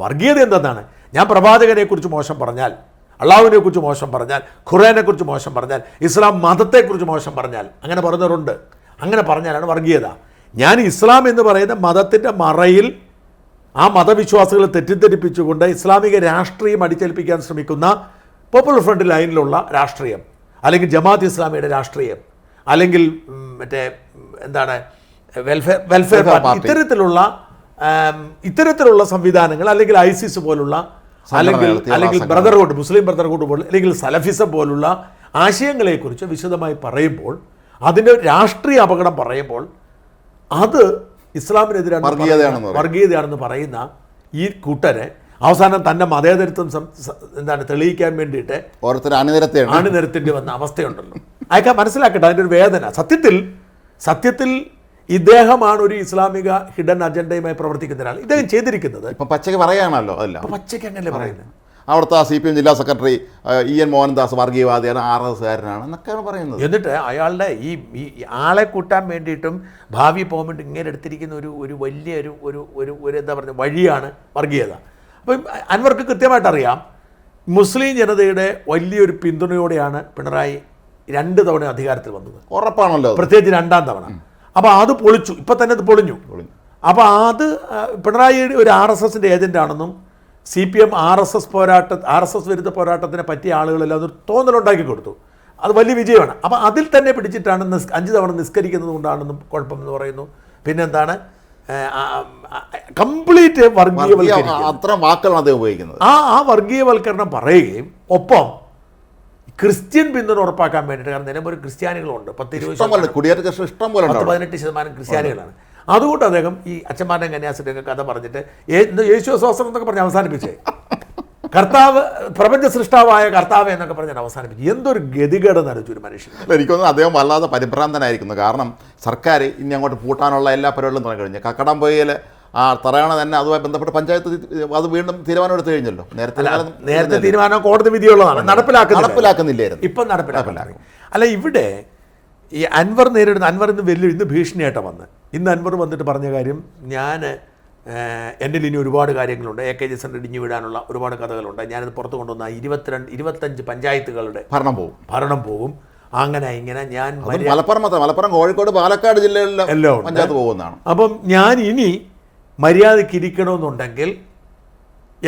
A: വർഗീയത എന്തെന്നാണ്? ഞാൻ പ്രവാചകനെക്കുറിച്ച് മോശം പറഞ്ഞാൽ, അള്ളാഹുവിനെക്കുറിച്ച് മോശം പറഞ്ഞാൽ, ഖുറാനെക്കുറിച്ച് മോശം പറഞ്ഞാൽ, ഇസ്ലാം മതത്തെക്കുറിച്ച് മോശം പറഞ്ഞാൽ, അങ്ങനെ പറഞ്ഞവരുണ്ട്. അങ്ങനെ പറഞ്ഞാലാണ് വർഗീയത. ഞാൻ ഇസ്ലാം എന്ന് പറയുന്ന മതത്തിൻ്റെ മറയിൽ ആ മതവിശ്വാസികളെ തെറ്റിദ്ധരിപ്പിച്ചുകൊണ്ട് ഇസ്ലാമിക രാഷ്ട്രീയം അടിച്ചേൽപ്പിക്കാൻ ശ്രമിക്കുന്ന പോപ്പുലർ ഫ്രണ്ട് ലൈനിലുള്ള രാഷ്ട്രീയം, അല്ലെങ്കിൽ ജമാഅത്ത് ഇസ്ലാമിയുടെ രാഷ്ട്രീയം, അല്ലെങ്കിൽ മറ്റേ എന്താണ് വെൽഫെയർ പാർട്ടി, ഇത്തരത്തിലുള്ള സംവിധാനങ്ങൾ, അല്ലെങ്കിൽ ISIS പോലുള്ള, അല്ലെങ്കിൽ ബ്രദർഹുഡ്, മുസ്ലിം ബ്രദർഹുഡ് പോലുള്ള, അല്ലെങ്കിൽ സലഫിസം പോലുള്ള ആശയങ്ങളെക്കുറിച്ച് വിശദമായി പറയുമ്പോൾ, അതിൻ്റെ രാഷ്ട്രീയ അപകടം പറയുമ്പോൾ, അത് ഇസ്ലാമിനെതിരാണ്, വർഗീയതയാണെന്ന് പറയുന്ന ഈ കൂട്ടരെ അവസാനം തന്നെ മതേതരത്വം തെളിയിക്കാൻ വേണ്ടിയിട്ട് അണിനിരത്തേണ്ടി വന്ന അവസ്ഥയുണ്ടല്ലോ. അതൊക്കെ മനസ്സിലാക്കട്ടെ, അതിൻ്റെ ഒരു വേദന. സത്യത്തിൽ ഇദ്ദേഹമാണ് ഒരു ഇസ്ലാമിക ഹിഡൻ അജണ്ടയുമായി പ്രവർത്തിക്കുന്ന ഒരാൾ. ഇദ്ദേഹം ചെയ്തിരിക്കുന്നത്
B: ഇപ്പം പച്ചയ്ക്ക് പറയാണല്ലോ. അല്ല,
A: പച്ചയ്ക്ക് അങ്ങനല്ലേ പറയുന്നത്.
B: അവിടുത്തെ CPM ജില്ലാ സെക്രട്ടറി EN മോഹൻദാസ് വർഗീയവാദിയാണ്, RSകാരനാണ് എന്നൊക്കെയാണ് പറയുന്നത്.
A: എന്നിട്ട് അയാളുടെ ഈ ആളെ കൂട്ടാൻ വേണ്ടിയിട്ടും ഭാവി പോകാൻ വേണ്ടി ഇങ്ങനെ എടുത്തിരിക്കുന്ന ഒരു വലിയ ഒരു എന്താ പറയുക വഴിയാണ് വർഗീയത. അപ്പം അൻവർക്ക് കൃത്യമായിട്ട് അറിയാം, മുസ്ലിം ജനതയുടെ വലിയൊരു പിന്തുണയോടെയാണ് പിണറായി 2 തവണ അധികാരത്തിൽ വന്നത്.
B: ഉറപ്പാണല്ലോ, പ്രത്യേകിച്ച്
A: 2ാം തവണ. അപ്പോൾ അത് പൊളിച്ചു, ഇപ്പം തന്നെ അത് പൊളിഞ്ഞു. അപ്പോൾ അത് പിണറായി ഒരു RSSൻ്റെ ഏജൻ്റാണെന്നും CPM RSS വിരുദ്ധ പോരാട്ടത്തിനെ പറ്റിയ ആളുകളെല്ലാം അതൊരു തോന്നലുണ്ടാക്കി കൊടുത്തു. അത് വലിയ വിജയമാണ്. അപ്പോൾ അതിൽ തന്നെ പിടിച്ചിട്ടാണ് 5 തവണ നിസ്കരിക്കുന്നത് കൊണ്ടാണെന്നും കുഴപ്പമെന്ന് പറയുന്നു. പിന്നെന്താണ്, കംപ്ലീറ്റ് വർഗീയവൽക്കരണം,
B: അത്ര വാക്കുകളാണ് അദ്ദേഹം ഉപയോഗിക്കുന്നത്.
A: ആ വർഗീയവൽക്കരണം പറയുകയും ഒപ്പം ക്രിസ്ത്യൻ പിന്തുണ ഉറപ്പാക്കാൻ വേണ്ടിയിട്ട്, കാരണം നിലമ്പൂർ ക്രിസ്ത്യാനികളുണ്ട്, 10-15% ക്രിസ്ത്യാനികളാണ്. അതുകൊണ്ട് അദ്ദേഹം ഈ അച്ഛന്മാരുടെ കന്യാസിൻ്റെയൊക്കെ കഥ പറഞ്ഞിട്ട് യേശു സ്വാസ്ത്രം എന്നൊക്കെ പറഞ്ഞ് അവസാനിപ്പിച്ചേ, കർത്താവ് പ്രപഞ്ച സൃഷ്ടാവായ കർത്താവ് എന്നൊക്കെ പറഞ്ഞാൽ അവസാനിപ്പിച്ചു. എന്തൊരു ഗതികേട് നടിച്ചു ഒരു മനുഷ്യൻ.
B: എനിക്കൊന്നും അദ്ദേഹം വല്ലാതെ പരിഭ്രാന്തനായിരിക്കുന്നു. കാരണം സർക്കാർ ഇനി അങ്ങോട്ട് പൂട്ടാനുള്ള എല്ലാ പരിപാടികളും തുടങ്ങി കഴിഞ്ഞു. കക്കടംപൊയിൽ ആ തറയണ തന്നെ അതുമായി ബന്ധപ്പെട്ട് പഞ്ചായത്ത് അത് വീണ്ടും തീരുമാനം എടുത്തു കഴിഞ്ഞല്ലോ.
A: നേരത്തെ തീരുമാനം കോടതി വിധിയുള്ളതാണ്,
B: നടപ്പിലാക്കുന്നില്ലായിരുന്നു,
A: ഇപ്പം നടപ്പിലാക്കില്ല. അല്ല, ഇവിടെ ഈ അൻവർ ഇന്ന് ഭീഷണിയായിട്ട് ഇന്ന് അൻവർ വന്നിട്ട് പറഞ്ഞ കാര്യം, ഞാൻ എൻ്റെ ഇനി ഒരുപാട് കാര്യങ്ങളുണ്ട്, AKG സെൻ്റർ ഇടിഞ്ഞു വീഴാനുള്ള ഒരുപാട് കഥകളുണ്ട്, ഞാനിത് പുറത്ത് കൊണ്ടുവന്ന 25 പഞ്ചായത്തുകളുടെ ഭരണം പോകും, അങ്ങനെ ഇങ്ങനെ ഞാൻ
B: മലപ്പുറം കോഴിക്കോട് പാലക്കാട് ജില്ലകളിലെല്ലാം പഞ്ചായത്ത് പോകുന്നതാണ്.
A: അപ്പം ഞാൻ ഇനി മര്യാദയ്ക്ക് ഇരിക്കണമെന്നുണ്ടെങ്കിൽ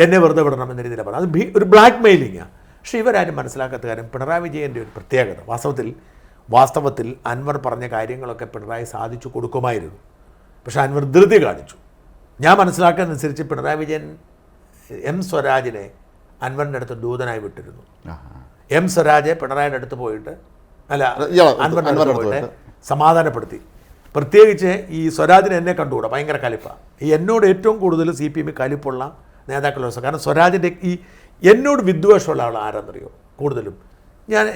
A: എന്നെ വെറുതെ വിടണം എന്ന രീതിയിലാണ് പറഞ്ഞത്. അത് ഒരു ബ്ലാക്ക് മെയിലിങ്ങാണ്. പക്ഷേ ഇവരാരും മനസ്സിലാക്കാത്ത കാര്യം പിണറായി വിജയൻ്റെ ഒരു പ്രത്യേകത, വാസ്തവത്തിൽ അൻവർ പറഞ്ഞ കാര്യങ്ങളൊക്കെ പിണറായി സാധിച്ചു കൊടുക്കുമായിരുന്നു. പക്ഷേ അൻവർ ധൃതി കാണിച്ചു. ഞാൻ മനസ്സിലാക്കുന്നതനുസരിച്ച് പിണറായി വിജയൻ എം സ്വരാജിനെ അൻവറിൻ്റെ അടുത്ത് ദൂതനായി വിട്ടിരുന്നു. എം സ്വരാജ് പിണറായിയുടെ അടുത്ത് പോയിട്ട് അൻവറിൻ്റെ അടുത്ത് പോയിട്ട് സമാധാനപ്പെടുത്തി. പ്രത്യേകിച്ച് ഈ സ്വരാജിനെ എന്നെ കണ്ടുകൂടാ, ഭയങ്കര കലിപ്പാണ്. ഈ എന്നോട് ഏറ്റവും കൂടുതൽ CPM കലിപ്പുള്ള നേതാക്കളുടെ ദിവസം. കാരണം സ്വരാജിൻ്റെ ഈ എന്നോട് വിദ്വേഷമുള്ള ആൾ ആരാന്നറിയോ? കൂടുതലും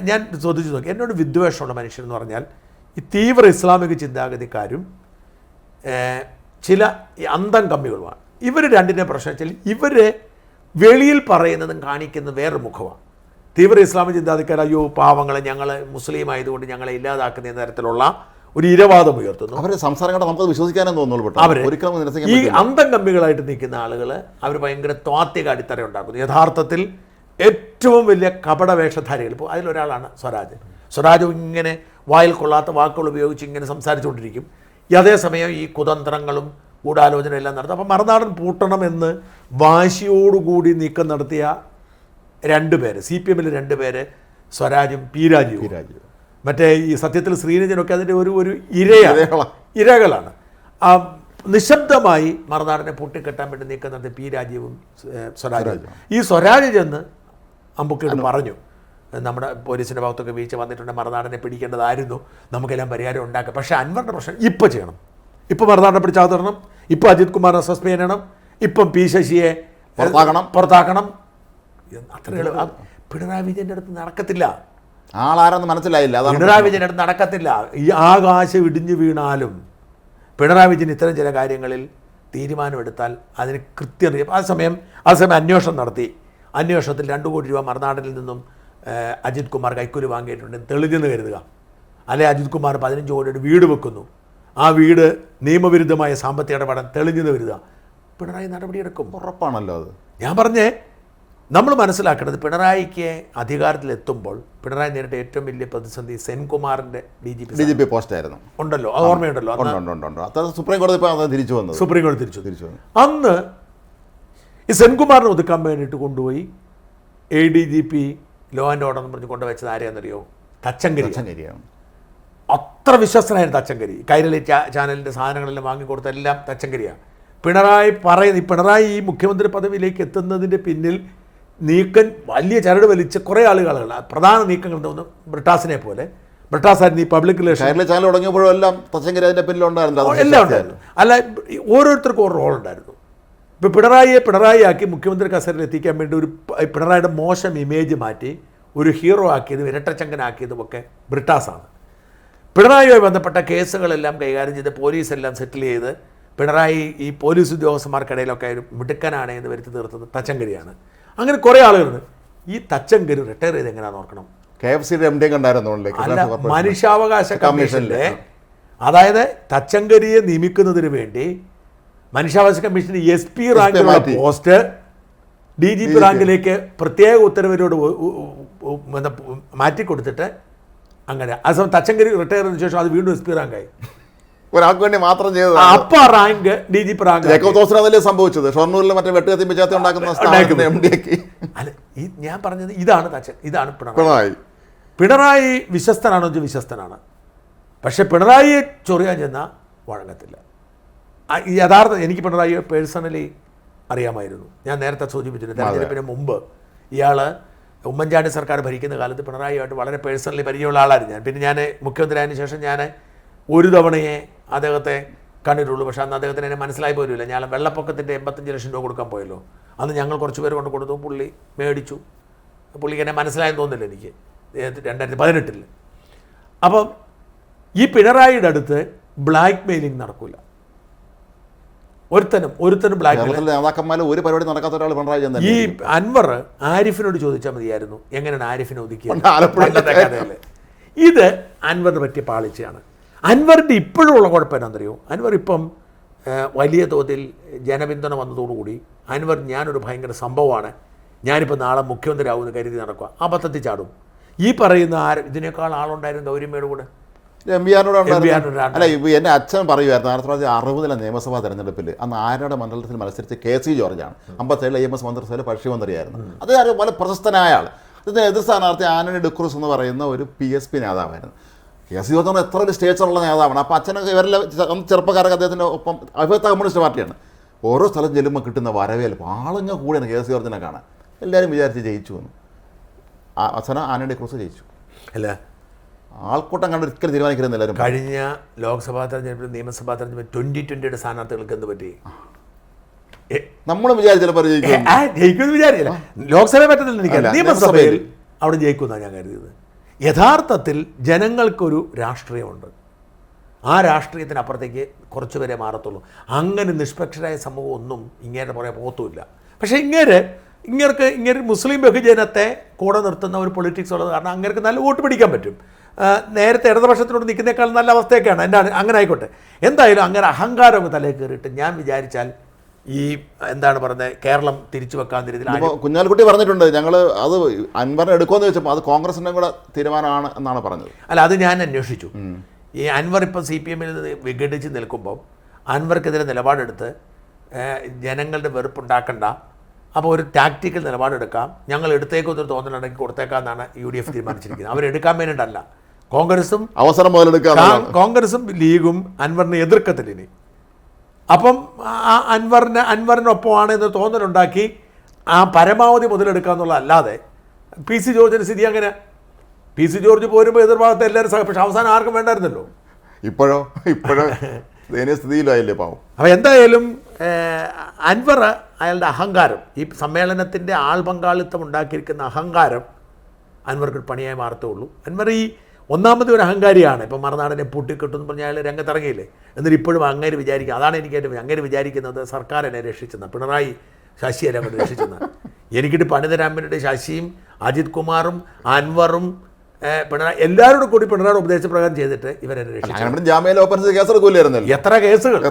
A: ഞാൻ ചോദിച്ചു നോക്കി. എന്നോട് വിദ്വേഷമുള്ള മനുഷ്യരെന്ന് പറഞ്ഞാൽ ഈ തീവ്ര ഇസ്ലാമിക ചിന്താഗതിക്കാരും ചില അന്തം കമ്മികളുമാണ്. ഇവർ രണ്ടിനെ പ്രശ്നം വെച്ചാൽ ഇവർ വെളിയിൽ പറയുന്നതും കാണിക്കുന്നത് വേറൊരു മുഖമാണ്. തീവ്ര ഇസ്ലാമിക ചിന്താഗതിക്കാർ അയ്യോ പാവങ്ങളെ ഞങ്ങൾ മുസ്ലിം ആയതുകൊണ്ട് ഞങ്ങളെ ഇല്ലാതാക്കുന്ന തരത്തിലുള്ള ഒരു ഇരവാദം ഉയർത്തുന്നു.
B: അവരുടെ സംസാരം കണ്ട് നമുക്ക് വിശ്വസിക്കാനും തോന്നുള്ളൂ.
A: ഈ അന്തം കമ്മികളായിട്ട് നിൽക്കുന്ന ആളുകൾ അവർ ഭയങ്കര ത്വാത്വിക അടിത്തറ ഉണ്ടാക്കുന്നു. യഥാർത്ഥത്തിൽ ഏറ്റവും വലിയ കപട വേഷധാരികൾ. ഇപ്പോൾ അതിലൊരാളാണ് സ്വരാജ്. സ്വരാജ് ഇങ്ങനെ വായിൽ കൊള്ളാത്ത വാക്കുകൾ ഉപയോഗിച്ച് ഇങ്ങനെ സംസാരിച്ചുകൊണ്ടിരിക്കും. അതേസമയം ഈ കുതന്ത്രങ്ങളും ഗൂഢാലോചന എല്ലാം നടത്തും. അപ്പോൾ മറുനാടൻ പൂട്ടണമെന്ന് വാശിയോടുകൂടി നീക്കം നടത്തിയ 2 പേര്, CPMൽ 2 പേര്, സ്വരാജും പി രാജീവും. മറ്റേ ഈ സത്യത്തിൽ ശ്രീനിജനൊക്കെ അതിൻ്റെ ഒരു ഇരകളാണ്. നിശബ്ദമായി മറുനാടനെ പൊട്ടിക്കെട്ടാൻ വേണ്ടി നീക്കം നടത്തിയ പി രാജീവും സ്വരാജും. ഈ സ്വരാജ് ചെന്ന് അമ്പുക്കേട് പറഞ്ഞു, നമ്മുടെ പോലീസിൻ്റെ ഭാഗത്തൊക്കെ വീഴ്ച വന്നിട്ടുണ്ട്, മറുനാടനെ പിടിക്കേണ്ടതായിരുന്നു, നമുക്കെല്ലാം പരിഹാരം ഉണ്ടാക്കാം. പക്ഷേ അൻവറിൻ്റെ പ്രശ്നം ഇപ്പം ചെയ്യണം. ഇപ്പം മറുനാടനെ പിടിച്ചാത്തരണം, ഇപ്പം അജിത് കുമാറിനെ സസ്പെൻഡ് ചെയ്യണം, ഇപ്പം പി ശശിയെ പുറത്താക്കണം. അത്രയുള്ള പിണറായി വിജയൻ്റെ അടുത്ത് നടക്കത്തില്ല.
B: ആളാരെന്ന് മനസ്സിലായില്ല.
A: പിണറായി വിജയൻ്റെ അടുത്ത് നടക്കത്തില്ല. ഈ ആകാശം ഇടിഞ്ഞു വീണാലും പിണറായി വിജയൻ ഇത്തരം ചില കാര്യങ്ങളിൽ തീരുമാനമെടുത്താൽ അതിന് കൃത്യം. അതേസമയം അന്വേഷണം നടത്തി. അന്വേഷണത്തിൽ 2 കോടി രൂപ മറുനാടനിൽ നിന്നും അജിത് കുമാർ കൈക്കൂലി വാങ്ങിയിട്ടുണ്ടെന്ന് തെളിഞ്ഞെന്ന് കരുതുക. അല്ലെ അജിത് കുമാർ 15 കോടിയുടെ വീട് വെക്കുന്നു, ആ വീട് നിയമവിരുദ്ധമായ സാമ്പത്തിക ഇടപാടാൻ തെളിഞ്ഞെന്ന് കരുതുക, പിണറായി നടപടിയെടുക്കും.
B: ഉറപ്പാണല്ലോ അത്.
A: ഞാൻ പറഞ്ഞേ, നമ്മൾ മനസ്സിലാക്കേണ്ടത് പിണറായിക്ക് അധികാരത്തിലെത്തുമ്പോൾ പിണറായി നേരിട്ട ഏറ്റവും വലിയ പ്രതിസന്ധി സെൻകുമാറിൻ്റെ DGP
B: പോസ്റ്റായിരുന്നു.
A: ഉണ്ടല്ലോ, അത് ഓർമ്മയുണ്ടല്ലോ.
B: സുപ്രീം കോടതി തിരിച്ചു വന്നു.
A: അന്ന് ഈ സെൻകുമാറിനെ ഒതുക്കാൻ വേണ്ടിയിട്ട് കൊണ്ടുപോയി ADGP ലോ ആൻഡ് ഓർഡർ എന്ന് പറഞ്ഞ് കൊണ്ടുവച്ചത് ആരെയാണെന്നറിയോ? തച്ചങ്കരിയാണ്. അത്ര വിശ്വസ്തനായിരുന്നു തച്ചങ്കരി. കൈരളി ചാനലിൻ്റെ സാധനങ്ങളെല്ലാം വാങ്ങിക്കൊടുത്ത എല്ലാം തച്ചങ്കരിയാണ്. പിണറായി ഈ മുഖ്യമന്ത്രി പദവിയിലേക്ക് എത്തുന്നതിൻ്റെ പിന്നിൽ വലിയ ചരട് വലിച്ച കുറേ ആളുകളാണ്. പ്രധാന നീക്കങ്ങൾ തോന്നുന്നു ബ്രിട്ടാസിനെ പോലെ. ബ്രിട്ടാസായിരുന്നു ഈ പബ്ലിക് റിലേഷൻ
B: ചാനൽ തുടങ്ങിയപ്പോഴും എല്ലാം തച്ചങ്കരി അതിൻ്റെ പിന്നിലുണ്ടായിരുന്നു.
A: എല്ലാം ഉണ്ടായിരുന്നു. അല്ല, ഓരോരുത്തർക്കും ഒരു റോൾ ഉണ്ടായിരുന്നു. ഇപ്പോൾ പിണറായിയാക്കി മുഖ്യമന്ത്രി കസേരയിൽ എത്തിക്കാൻ വേണ്ടി പിണറായിയുടെ മോശം ഇമേജ് മാറ്റി ഒരു ഹീറോ ആക്കിയതും ഇരട്ടച്ചങ്കനാക്കിയതുമൊക്കെ ബ്രിട്ടാസാണ്. പിണറായിയുമായി ബന്ധപ്പെട്ട കേസുകളെല്ലാം കൈകാര്യം ചെയ്ത് പോലീസെല്ലാം സെറ്റിൽ ചെയ്ത് പിണറായി ഈ പോലീസ് ഉദ്യോഗസ്ഥന്മാർക്കിടയിലൊക്കെ ഒരു മിടുക്കനാണ് എന്ന് വരുത്തി തീർത്തത് തച്ചങ്കരിയാണ്. അങ്ങനെ കുറേ ആളുകളുണ്ട്. ഈ തച്ചങ്കരി റിട്ടയർ ചെയ്ത് എങ്ങനെയാണെന്ന് നോക്കണം.
B: KFCയുടെ MD
A: അല്ല, മനുഷ്യാവകാശ കമ്മീഷനിലെ, അതായത് തച്ചങ്കരിയെ നിയമിക്കുന്നതിന് വേണ്ടി മനുഷ്യാവകാശ കമ്മീഷന് SP റാങ്കിലുള്ള പോസ്റ്റ് DGP റാങ്കിലേക്ക് പ്രത്യേക ഉത്തരവിനോട് മാറ്റിക്കൊടുത്തിട്ട് അങ്ങനെ. അതേസമയം തച്ചങ്കരി റിട്ടയർ ചെയ്തതിനു ശേഷം അത് വീണ്ടും SP റാങ്കായി.
B: ഒരാൾക്ക് വേണ്ടി മാത്രം ചെയ്തത്.
A: അപ്പ റാങ്ക് DGP റാങ്ക്.
B: അതല്ലേ സംഭവിച്ചത്? ഷൊർണൂരിൽ മറ്റേ വെട്ടുകത്തി പിച്ചാത്തി ഉണ്ടാക്കുന്ന MD.
A: അല്ല, ഞാൻ പറഞ്ഞത് ഇതാണ് പിണറായി വിശ്വസ്തനാണോ? വിശ്വസ്തനാണ്. പക്ഷെ പിണറായിയെ ചൊറിയാൻ ചെന്നാൽ വഴങ്ങത്തില്ല. യഥാർത്ഥം എനിക്ക് പിണറായിയെ പേഴ്സണലി അറിയാമായിരുന്നു. ഞാൻ നേരത്തെ സൂചിപ്പിച്ചിരുന്നു, തെരഞ്ഞെടുപ്പിന് മുമ്പ് ഇയാൾ ഉമ്മൻചാണ്ടി സർക്കാർ ഭരിക്കുന്ന കാലത്ത് പിണറായിയുമായിട്ട് വളരെ പേഴ്സണലി പരിചയമുള്ള ആളായിരുന്നു ഞാൻ. പിന്നെ ഞാൻ മുഖ്യമന്ത്രി ആയതിനു ശേഷം ഞാൻ ഒരു തവണയെ അദ്ദേഹത്തെ കണ്ടിട്ടുള്ളൂ. പക്ഷേ അന്ന് അദ്ദേഹത്തിന് എന്നെ മനസ്സിലായി പോലുമില്ല. ഞാൻ വെള്ളപ്പൊക്കത്തിൻ്റെ 85 ലക്ഷം രൂപ കൊടുക്കാൻ പോയല്ലോ. അന്ന് ഞങ്ങൾ കുറച്ച് പേര് കൊണ്ട് കൊടുത്തു, പുള്ളി മേടിച്ചു. പുള്ളിക്ക് എന്നെ മനസ്സിലായെന്ന് തോന്നുന്നില്ല എനിക്ക് 2018. അപ്പം ഈ പിണറായിയുടെ അടുത്ത് ബ്ലാക്ക് മെയിലിംഗ് നടക്കില്ല. ഒരുത്തനും ബ്ലാക്ക്
B: ഒരു പരിപാടി നടക്കാത്ത ഒരാൾ പിണറായി.
A: ഈ അൻവർ ആരിഫിനോട് ചോദിച്ചാൽ മതിയായിരുന്നു എങ്ങനെയാണ് ആരിഫിനെ ഒതുക്കിയത്. ഇത് അൻവറിന് പറ്റിയ പാളിച്ചയാണ്. അൻവറിൻ്റെ ഇപ്പോഴുള്ള കുഴപ്പം എന്താണെന്നറിയോ? അൻവർ ഇപ്പം വലിയ തോതിൽ ജനപിന്തുണ വന്നതോടുകൂടി അൻവർ ഞാനൊരു ഭയങ്കര സംഭവമാണ്, ഞാനിപ്പോൾ നാളെ മുഖ്യമന്ത്രി ആവുമെന്ന് കരുതി നടക്കുക. അബദ്ധത്തിൽ ചാടും. ഈ പറയുന്ന ഇതിനേക്കാൾ ആളുണ്ടായിരുന്നു ഗൗരിയമ്മയുടെ കൂടെ.
B: MVR അല്ല, എൻ്റെ അച്ഛൻ പറയുമായിരുന്നു 1960 നിയമസഭാ തെരഞ്ഞെടുപ്പിൽ അന്ന് ആരുടെ മണ്ഡലത്തിൽ മത്സരിച്ച് KC ജോർജാണ്. 57 IMS മന്ത്രിസഭയിൽ ഭക്ഷ്യമന്ത്രിയായിരുന്നു. അത് വളരെ പ്രശസ്തനായ ആൾ. ഇതിന് എതിർ സ്ഥാനാർത്ഥി ആന്റണി ഡിക്രൂസ് എന്ന് പറയുന്ന ഒരു PSP നേതാവായിരുന്നു. KC ജോർജ് എത്ര ഒരു സ്റ്റേച്ചറുള്ള നേതാവാണ്. അപ്പോൾ അച്ഛനൊക്കെ ഇവരെല്ലാം ചെറുപ്പക്കാരൊക്കെ അദ്ദേഹത്തിൻ്റെ ഒപ്പം അഭിപ്രായ കമ്മ്യൂണിസ്റ്റ് പാർട്ടിയാണ്. ഓരോ സ്ഥലം ചെല്ലുമ്പോൾ കിട്ടുന്ന വരവേൽപ്പ് ആളിഞ്ഞ കൂടെയാണ് KC ജോർജിനെ കാണാൻ. എല്ലാവരും വിചാരിച്ച് ജയിച്ചു എന്ന്. അവസാനം ആന്റണി ഡിക്രൂസ് ജയിച്ചു.
A: അല്ല,
B: ആൾക്കൂട്ടം കണ്ട് ഒരിക്കലും തീരുമാനിക്കരുത് എല്ലാവരും.
A: കഴിഞ്ഞ ലോക്സഭാ തെരഞ്ഞെടുപ്പിൽ നിയമസഭാ തെരഞ്ഞെടുപ്പിൽ 2020 സ്ഥാനാർത്ഥികൾക്ക് എന്ത് പറ്റി?
B: നമ്മൾ വിചാരിച്ചപ്പോൾ
A: ജയിക്കുമെന്ന് വിചാരിച്ചില്ല. ലോക്സഭ പറ്റത്തില്ല, എനിക്കല്ല. നിയമസഭയിൽ അവിടെ ജയിക്കുമെന്നാണ് ഞാൻ കരുതിയത്. യഥാർത്ഥത്തിൽ ജനങ്ങൾക്കൊരു രാഷ്ട്രീയമുണ്ട്. ആ രാഷ്ട്രീയത്തിനപ്പുറത്തേക്ക് കുറച്ച് പേരെ മാറത്തുള്ളൂ. അങ്ങനെ നിഷ്പക്ഷരായ സമൂഹം ഒന്നും ഇങ്ങേരുടെ പുറകെ പോകത്തുമില്ല. പക്ഷേ ഇങ്ങനെ മുസ്ലിം ബഹുജനത്തെ കൂടെ നിർത്തുന്ന ഒരു പൊളിറ്റിക്സ് ഉള്ളത് കാരണം അങ്ങേർക്ക് നല്ല വോട്ട് പിടിക്കാൻ പറ്റും. നേരത്തെ ഇടതുപക്ഷത്തിനോട് നിൽക്കുന്നേക്കാൾ നല്ല അവസ്ഥയൊക്കെയാണ്. അങ്ങനെ ആയിക്കോട്ടെ. എന്തായാലും അങ്ങനെ അഹങ്കാരം തലയിൽ കയറിയിട്ട് ഞാൻ വിചാരിച്ചാൽ ഈ എന്താണ് പറയുന്നത്, കേരളം തിരിച്ചു വെക്കാൻ രീതിയിൽ
B: കുഞ്ഞാലിക്കുട്ടി പറഞ്ഞിട്ടുണ്ട്, ഞങ്ങൾ അത് അൻവറിനെ എടുക്കുമെന്ന് ചോദിച്ചപ്പോൾ അത് കോൺഗ്രസിൻ്റെ കൂടെ തീരുമാനമാണ് എന്നാണ് പറഞ്ഞത്.
A: അല്ല, അത് ഞാൻ അന്വേഷിച്ചു. ഈ അൻവർ ഇപ്പം CPM വിഘടിച്ച് നിൽക്കുമ്പോൾ അൻവർക്കെതിരെ നിലപാടെടുത്ത് ജനങ്ങളുടെ വെറുപ്പുണ്ടാക്കണ്ട, അപ്പോൾ ഒരു ടാക്റ്റിക്കൽ നിലപാടെടുക്കാം, ഞങ്ങൾ എടുത്തേക്കൊന്നൊരു തോന്നലുണ്ടെങ്കിൽ കൊടുത്തേക്കാമെന്നാണ് UDF തീരുമാനിച്ചിരിക്കുന്നത്. അവരെടുക്കാൻ വേണ്ടിയിട്ടല്ല. കോൺഗ്രസും ലീഗും അൻവറിനെ എതിർക്കത്തില്ല. അപ്പം അൻവറിനൊപ്പമാണ് എന്ന് തോന്നലുണ്ടാക്കി ആ പരമാവധി മുതലെടുക്കുക അല്ലാതെ PC ജോർജിൻ്റെ സ്ഥിതി അങ്ങനെ. PC ജോർജ് പോരുമ്പോൾ എതിർഭാഗത്ത് എല്ലാവരും പക്ഷെ അവസാനം ആർക്കും വേണ്ടായിരുന്നല്ലോ.
B: ഇപ്പോഴോ സ്ഥിതിയിലായില്ലേ പാവം.
A: അപ്പോൾ എന്തായാലും അൻവർ അയാളുടെ അഹങ്കാരം, ഈ സമ്മേളനത്തിൻ്റെ ആൾ പങ്കാളിത്തം ഉണ്ടാക്കിയിരിക്കുന്ന അഹങ്കാരം അൻവർക്ക് പണിയായി മാറത്തുള്ളൂ. അൻവർ ഈ ഒന്നാമത് ഒരു അഹങ്കാരിയാണ്. ഇപ്പം മറുനാടനെ പൂട്ടിക്കെട്ടുമെന്ന് പറഞ്ഞാൽ അയാൾ രംഗത്തിറങ്ങിയില്ലേ. എന്നിട്ട് ഇപ്പോഴും അങ്ങനെ വിചാരിക്കുക. അതാണ് എനിക്ക് അങ്ങനെ വിചാരിക്കുന്നത് സർക്കാർ എന്നെ രക്ഷിച്ചെന്ന്, പിണറായി ശശി എല്ലാം കൊണ്ട് രക്ഷിച്ചെന്ന്. എനിക്കിട്ട് പണിതരാമൻ്റെ ശശിയും അജിത് കുമാറും അൻവറും പിണറായി എല്ലാവരോടും കൂടി പിണറായി ഉപദേശപ്രകാരം ചെയ്തിട്ട് ഇവരെന്നെ രക്ഷിച്ചു. എത്ര കേസുകൾ.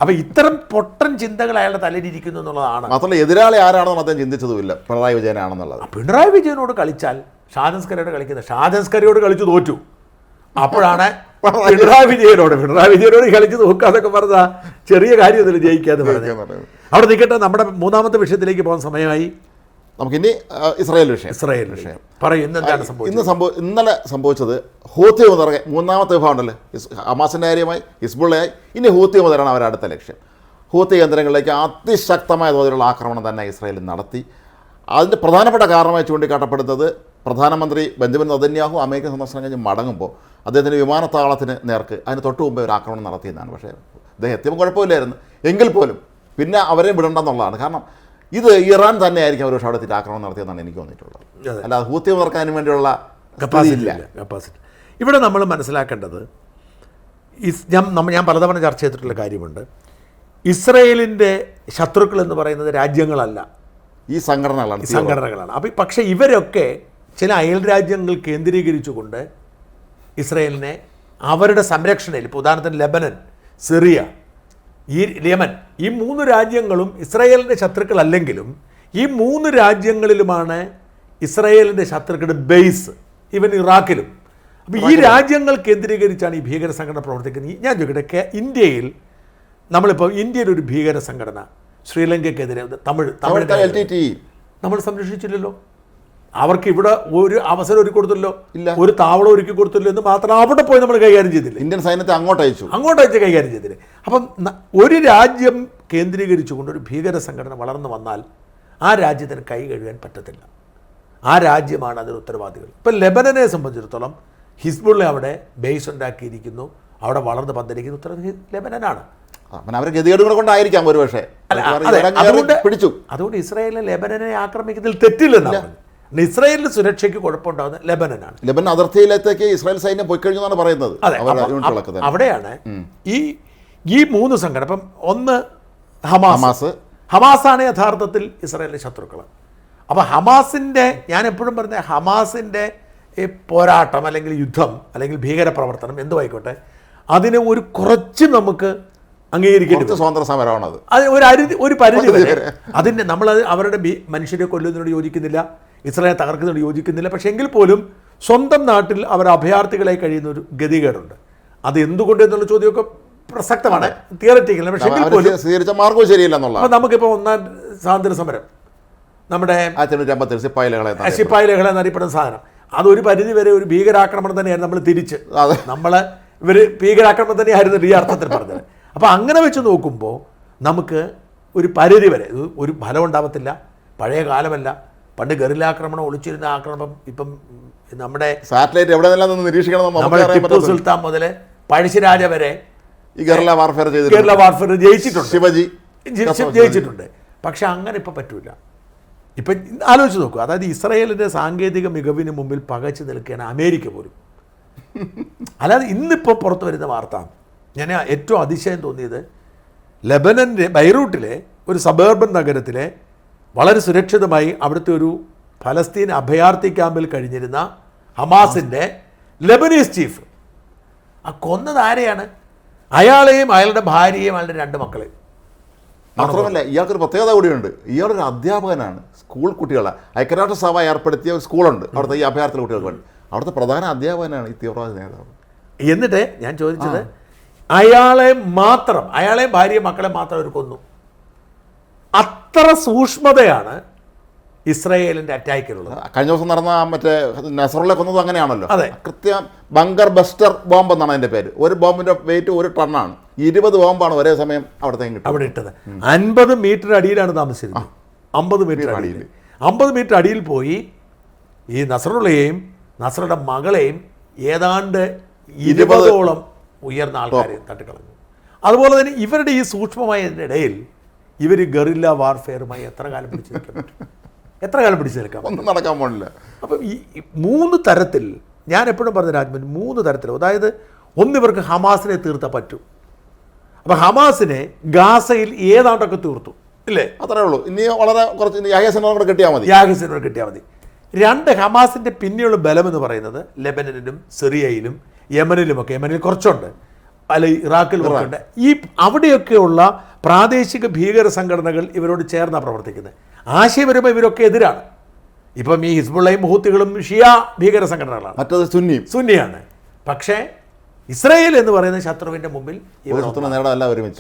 A: അപ്പോൾ ഇത്തരം പൊട്ടൻ ചിന്തകൾ അയാളുടെ തലയിലിരിക്കുന്നു എന്നുള്ളതാണ്.
B: മാത്രമല്ല എതിരാളി ആരാണെന്ന് അദ്ദേഹം ചിന്തിച്ചതുമില്ല, പിണറായി വിജയനാണെന്നുള്ളത്.
A: പിണറായി വിജയനോട് കളിച്ചാൽ ഷാജൻസ്കറിയോട് കളിക്കുന്നത്, ഷാജൻസ്കറിയോട് കളിച്ച് തോറ്റു. അപ്പോഴാണ് പിണറായി വിജയനോട് കളിച്ച് നോക്കാന്നൊക്കെ പറഞ്ഞ ചെറിയ കാര്യത്തിൽ ജയിക്കാന്ന് പറഞ്ഞു. അവിടെ നിൽക്കട്ടെ, നമ്മുടെ മൂന്നാമത്തെ വിഷയത്തിലേക്ക് പോകാൻ സമയമായി.
B: നമുക്കിനി ഇസ്രായേൽ വിഷയം
A: പറയും.
B: ഇന്നലെ സംഭവിച്ചത് ഹൂത്തി മുതൽ മൂന്നാമത്തെ വിഭാഗം ഉണ്ടല്ലോ, ഹമാസിൻ്റെ കാര്യമായി ഹിസ്ബുള്ളയായി, ഇനി ഹൂത്തി മുതലാണ് അവരുടെ അടുത്ത ലക്ഷ്യം. ഹൂത്തി കേന്ദ്രങ്ങളിലേക്ക് അതിശക്തമായ തോതിലുള്ള ആക്രമണം തന്നെ ഇസ്രായേൽ നടത്തി. അതിൻ്റെ പ്രധാനപ്പെട്ട കാരണമായി ചൂണ്ടിക്കാട്ടപ്പെടുന്നത് പ്രധാനമന്ത്രി ബെഞ്ചമിൻ നെതന്യാഹു അമേരിക്കൻ സന്ദർശനം കഴിഞ്ഞ് മടങ്ങുമ്പോൾ അദ്ദേഹത്തിൻ്റെ വിമാനത്താവളത്തിന് നേർക്ക് അതിന് തൊട്ട് മുമ്പേ ഒരു ആക്രമണം നടത്തിയെന്നാണ്. പക്ഷേ അദ്ദേഹം എത്തിയപ്പോൾ കുഴപ്പമില്ലായിരുന്നു. എങ്കിൽ പോലും പിന്നെ അവരെ വിടണ്ടെന്നുള്ളതാണ്. കാരണം ഇത് ഇറാൻ തന്നെയായിരിക്കും അവർ പക്ഷേ അവിടെ എത്തിയിട്ട് ആക്രമണം നടത്തിയെന്നാണ് എനിക്ക് തോന്നിയിട്ടുള്ളത്. അല്ലാതെ ഹൂത്തി മുതർക്കാനും വേണ്ടിയുള്ള
A: കപ്പാസിറ്റി ഇവിടെ നമ്മൾ മനസ്സിലാക്കേണ്ടത്, ഞാൻ പലതവണ ചർച്ച ചെയ്തിട്ടുള്ള കാര്യമുണ്ട്. ഇസ്രയേലിൻ്റെ ശത്രുക്കൾ എന്ന് പറയുന്നത് രാജ്യങ്ങളല്ല, ഈ സംഘടനകളാണ്. അപ്പം പക്ഷേ ഇവരൊക്കെ ചില അയൽ രാജ്യങ്ങൾ കേന്ദ്രീകരിച്ചുകൊണ്ട് ഇസ്രയേലിനെ അവരുടെ സംരക്ഷണയിൽ, ഇപ്പോൾ ഉദാഹരണത്തിന് ലെബനൻ, സിറിയ, യമൻ, ഈ 3 രാജ്യങ്ങളും ഇസ്രയേലിൻ്റെ ശത്രുക്കളല്ലെങ്കിലും ഈ 3 രാജ്യങ്ങളിലുമാണ് ഇസ്രയേലിൻ്റെ ശത്രുക്കളുടെ ബേസ്, ഈവൻ ഇറാഖിലും. അപ്പോൾ ഈ രാജ്യങ്ങൾ കേന്ദ്രീകരിച്ചാണ് ഈ ഭീകര സംഘടന പ്രവർത്തിക്കുന്നത്. ഞാൻ ചോദിക്കട്ടെ, ഇന്ത്യയിൽ നമ്മളിപ്പോൾ ഒരു ഭീകര സംഘടന ശ്രീലങ്കയ്ക്കെതിരെ തമിഴ് നമ്മൾ സംരക്ഷിച്ചില്ലല്ലോ. അവർക്ക് ഇവിടെ ഒരു അവസരം ഒരുക്കി കൊടുത്തല്ലോ, ഒരു താവളം ഒരുക്കി കൊടുത്തല്ലോ എന്ന് മാത്രം അവിടെ പോയി നമ്മൾ കൈകാര്യം ചെയ്തില്ല.
B: ഇന്ത്യൻ സൈന്യത്തെ
A: അങ്ങോട്ടയച്ച് കൈകാര്യം ചെയ്തില്ല. അപ്പം ഒരു രാജ്യം കേന്ദ്രീകരിച്ചുകൊണ്ട് ഒരു ഭീകര സംഘടന വളർന്നു വന്നാൽ ആ രാജ്യത്തിന് കൈ കഴുകാൻ പറ്റത്തില്ല. ആ രാജ്യമാണ് അതിന് ഉത്തരവാദികൾ. ഇപ്പം ലെബനനെ സംബന്ധിച്ചിടത്തോളം ഹിസ്ബുള്ള അവിടെ ബേസ് ഉണ്ടാക്കിയിരിക്കുന്നു, അവിടെ വളർന്ന് പന്തലിക്കുന്ന ഉത്തരവാദി ലെബനനാണ്.
B: അവരെ ഗതികേടുകൾ കൊണ്ടായിരിക്കാം ഒരു പക്ഷേ.
A: അതുകൊണ്ട് ഇസ്രായേലിനെ ലെബനനെ ആക്രമിക്കുന്നതിൽ തെറ്റില്ലെന്നാണ്. ഇസ്രായേലിന് സുരക്ഷയ്ക്ക് കുഴപ്പമുണ്ടാകുന്നത് ലെബനനാണ്.
B: ലെബനൻ അതിർത്തിയിലേക്ക് ഇസ്രായേൽ സൈന്യം പോയി കഴിഞ്ഞാണ് പറയുന്നത്.
A: അവിടെയാണ് ഈ 3 സംഘടന. അപ്പം ഒന്ന് ഹമാസാണ് യഥാർത്ഥത്തിൽ ഇസ്രായേലിൻ്റെ ശത്രുക്കൾ. അപ്പോൾ ഞാൻ എപ്പോഴും പറഞ്ഞ ഹമാസിൻ്റെ ഈ പോരാട്ടം അല്ലെങ്കിൽ യുദ്ധം അല്ലെങ്കിൽ ഭീകരപ്രവർത്തനം എന്തുമായിക്കോട്ടെ, അതിനെ കുറച്ച് നമുക്ക് അംഗീകരിക്കേണ്ടി
B: സ്വതന്ത്ര സമരമാണത്.
A: അത് ഒരു പരിധി വരെ അവരുടെ മനുഷ്യരെ കൊല്ലുന്നതിനോട് യോജിക്കുന്നില്ല, ഇസ്രായേൽ തകർക്കുന്നതിനോട് യോജിക്കുന്നില്ല. പക്ഷേ എങ്കിൽ പോലും സ്വന്തം നാട്ടിൽ അവർ അഭയാർത്ഥികളായി കഴിയുന്ന ഒരു ഗതികേടുണ്ട്. അത് എന്തുകൊണ്ട് എന്നുള്ള ചോദ്യമൊക്കെ പ്രസക്തമാണ്, തിയററ്റിക്കൽ. പക്ഷേ
B: സ്വീകരിച്ച മാർഗവും ശരിയില്ലെന്നുള്ള.
A: അപ്പോൾ നമുക്കിപ്പോൾ ഒന്നാം സ്വാതന്ത്ര്യ സമരം നമ്മുടെ ശിപ്പായി ലഹള എന്നറിയപ്പെടുന്ന സാധനം, അതൊരു പരിധി വരെ ഒരു ഭീകരാക്രമണം തന്നെയായിരുന്നു. നമ്മൾ തിരിച്ച് ഇവർ ഭീകരാക്രമണം തന്നെയായിരുന്നു ഈ അർത്ഥത്തിൽ പറഞ്ഞത്. അപ്പോൾ അങ്ങനെ വെച്ച് നോക്കുമ്പോൾ നമുക്ക് ഒരു പരിധി വരെ ഒരു ഫലം ഉണ്ടാവത്തില്ല. പഴയ കാലമല്ല, പണ്ട് ഗറില്ലാക്രമണം, ഒളിച്ചിരുന്ന ആക്രമണം. ഇപ്പം നമ്മുടെ
B: സാറ്റലൈറ്റ് എവിടെ നിരീക്ഷിക്കണം.
A: നമ്മുടെ ടിപ്പു സുൽത്താൻ മുതൽ പഴശ്ശിരാജ വരെ
B: ഈ ഗറില്ല വാർഫെയർ
A: ജയിച്ചിട്ടുണ്ട്,
B: ശിവജി
A: ജയിച്ചിട്ടുണ്ട്. പക്ഷെ അങ്ങനെ ഇപ്പം പറ്റൂല. ഇപ്പം ആലോചിച്ച് നോക്കുക, അതായത് ഇസ്രായേലിൻ്റെ സാങ്കേതിക മികവിന് മുമ്പിൽ പകച്ചു നിൽക്കുകയാണ് അമേരിക്ക പോലും. അല്ലാതെ ഇന്നിപ്പോൾ പുറത്തു വരുന്ന വാർത്ത, ഞാൻ ഏറ്റവും അതിശയം തോന്നിയത് ലെബനൻ്റെ ബൈറൂട്ടിലെ ഒരു സബർബൻ നഗരത്തിലെ വളരെ സുരക്ഷിതമായി അവിടുത്തെ ഒരു ഫലസ്തീൻ അഭയാർത്ഥി ക്യാമ്പിൽ കഴിഞ്ഞിരുന്ന ഹമാസിൻ്റെ ലെബനീസ് ചീഫ് ആ കൊന്നത് ആരെയാണ്? അയാളെയും അയാളുടെ ഭാര്യയെയും അയാളുടെ 2 മക്കളെയും.
B: മാത്രമല്ല ഇയാൾക്കൊരു പ്രത്യേകത കൂടിയുണ്ട്. ഇയാളൊരു അധ്യാപകനാണ്. സ്കൂൾ കുട്ടികളെ ഐക്യരാഷ്ട്രസഭ ഏർപ്പെടുത്തിയ ഒരു സ്കൂളുണ്ട് അവിടുത്തെ ഈ അഭയാർത്ഥി കുട്ടികൾക്ക് വേണ്ടി. അവിടുത്തെ പ്രധാന അധ്യാപകനാണ് ഈ തീവ്രവാദ നേതാവ്.
A: എന്നിട്ട് ഞാൻ ചോദിച്ചത്, അയാളെയും ഭാര്യയും മക്കളെ മാത്രം അവർ കൊന്നു. അത്ര സൂക്ഷ്മതയാണ് ഇസ്രായേലിൻ്റെ അറ്റാക്കിലുള്ളത്.
B: കഴിഞ്ഞ ദിവസം നടന്ന മറ്റേ നസറുള്ള കൊന്നതും അങ്ങനെയാണല്ലോ.
A: അതെ,
B: കൃത്യം ബങ്കർ ബസ്റ്റർ ബോംബ് എന്നാണ് അതിൻ്റെ പേര്. ഒരു ബോംബിൻ്റെ വെയിറ്റ് 1 ടണ്ണാണ്. 20 ബോംബാണ് ഒരേ സമയം അവിടെ
A: ഇട്ടത്. 50 മീറ്റർ അടിയിലാണ് താമസിച്ചിരുന്നത്. 50 മീറ്റർ അടിയിൽ പോയി ഈ നസറുള്ളയെയും നസറുടെ മകളെയും ഏതാണ്ട് 20ഓളം ഉയർന്ന ആൾക്കാരെ തട്ടിക്കളഞ്ഞു. അതുപോലെ തന്നെ ഇവരുടെ ഈ സൂക്ഷ്മമായതിൻ്റെ ഇടയിൽ ഇവർ ഗറില്ല വാർഫെയറുമായി എത്ര കാലം പിടിച്ചു നിൽക്കാൻ പറ്റും?
B: ഒന്നും നടക്കാൻ പോണില്ല.
A: അപ്പം ഈ 3 തരത്തിൽ, ഞാൻ എപ്പോഴും പറഞ്ഞ രാജ്മൻ, 3 തരത്തിൽ. അതായത് ഇവർക്ക് ഹമാസിനെ തീർത്താൽ പറ്റും. അപ്പം ഹമാസിനെ ഗാസയിൽ ഏതാണ്ടൊക്കെ തീർത്തു, ഇല്ലേ?
B: അത്രേ ഉള്ളൂ. ഇനി വളരെ കുറച്ച് യാഹ്യാസിനോട് കിട്ടിയാൽ മതി.
A: 2 ഹമാസിൻ്റെ പിന്നെയുള്ള ബലമെന്ന് പറയുന്നത് ലെബനനിലും സിറിയയിലും യമനിലുമൊക്കെ. യമനിൽ കുറച്ചുണ്ട്, അല്ല ഇറാഖിലും ഒക്കെ ഉണ്ട്. ഈ അവിടെയൊക്കെയുള്ള പ്രാദേശിക ഭീകര സംഘടനകൾ ഇവരോട് ചേർന്നാണ് പ്രവർത്തിക്കുന്നത്. ആശയപരമായി ഇവരൊക്കെ എതിരാണ്. ഇപ്പം ഈ ഹിസ്ബുള്ളയും ഹൂത്തികളും ഷിയ ഭീകര സംഘടനകളാണ്,
B: മറ്റത്
A: സുന്നിയാണ്. പക്ഷേ ഇസ്രായേൽ എന്ന് പറയുന്ന ശത്രുവിൻ്റെ മുമ്പിൽ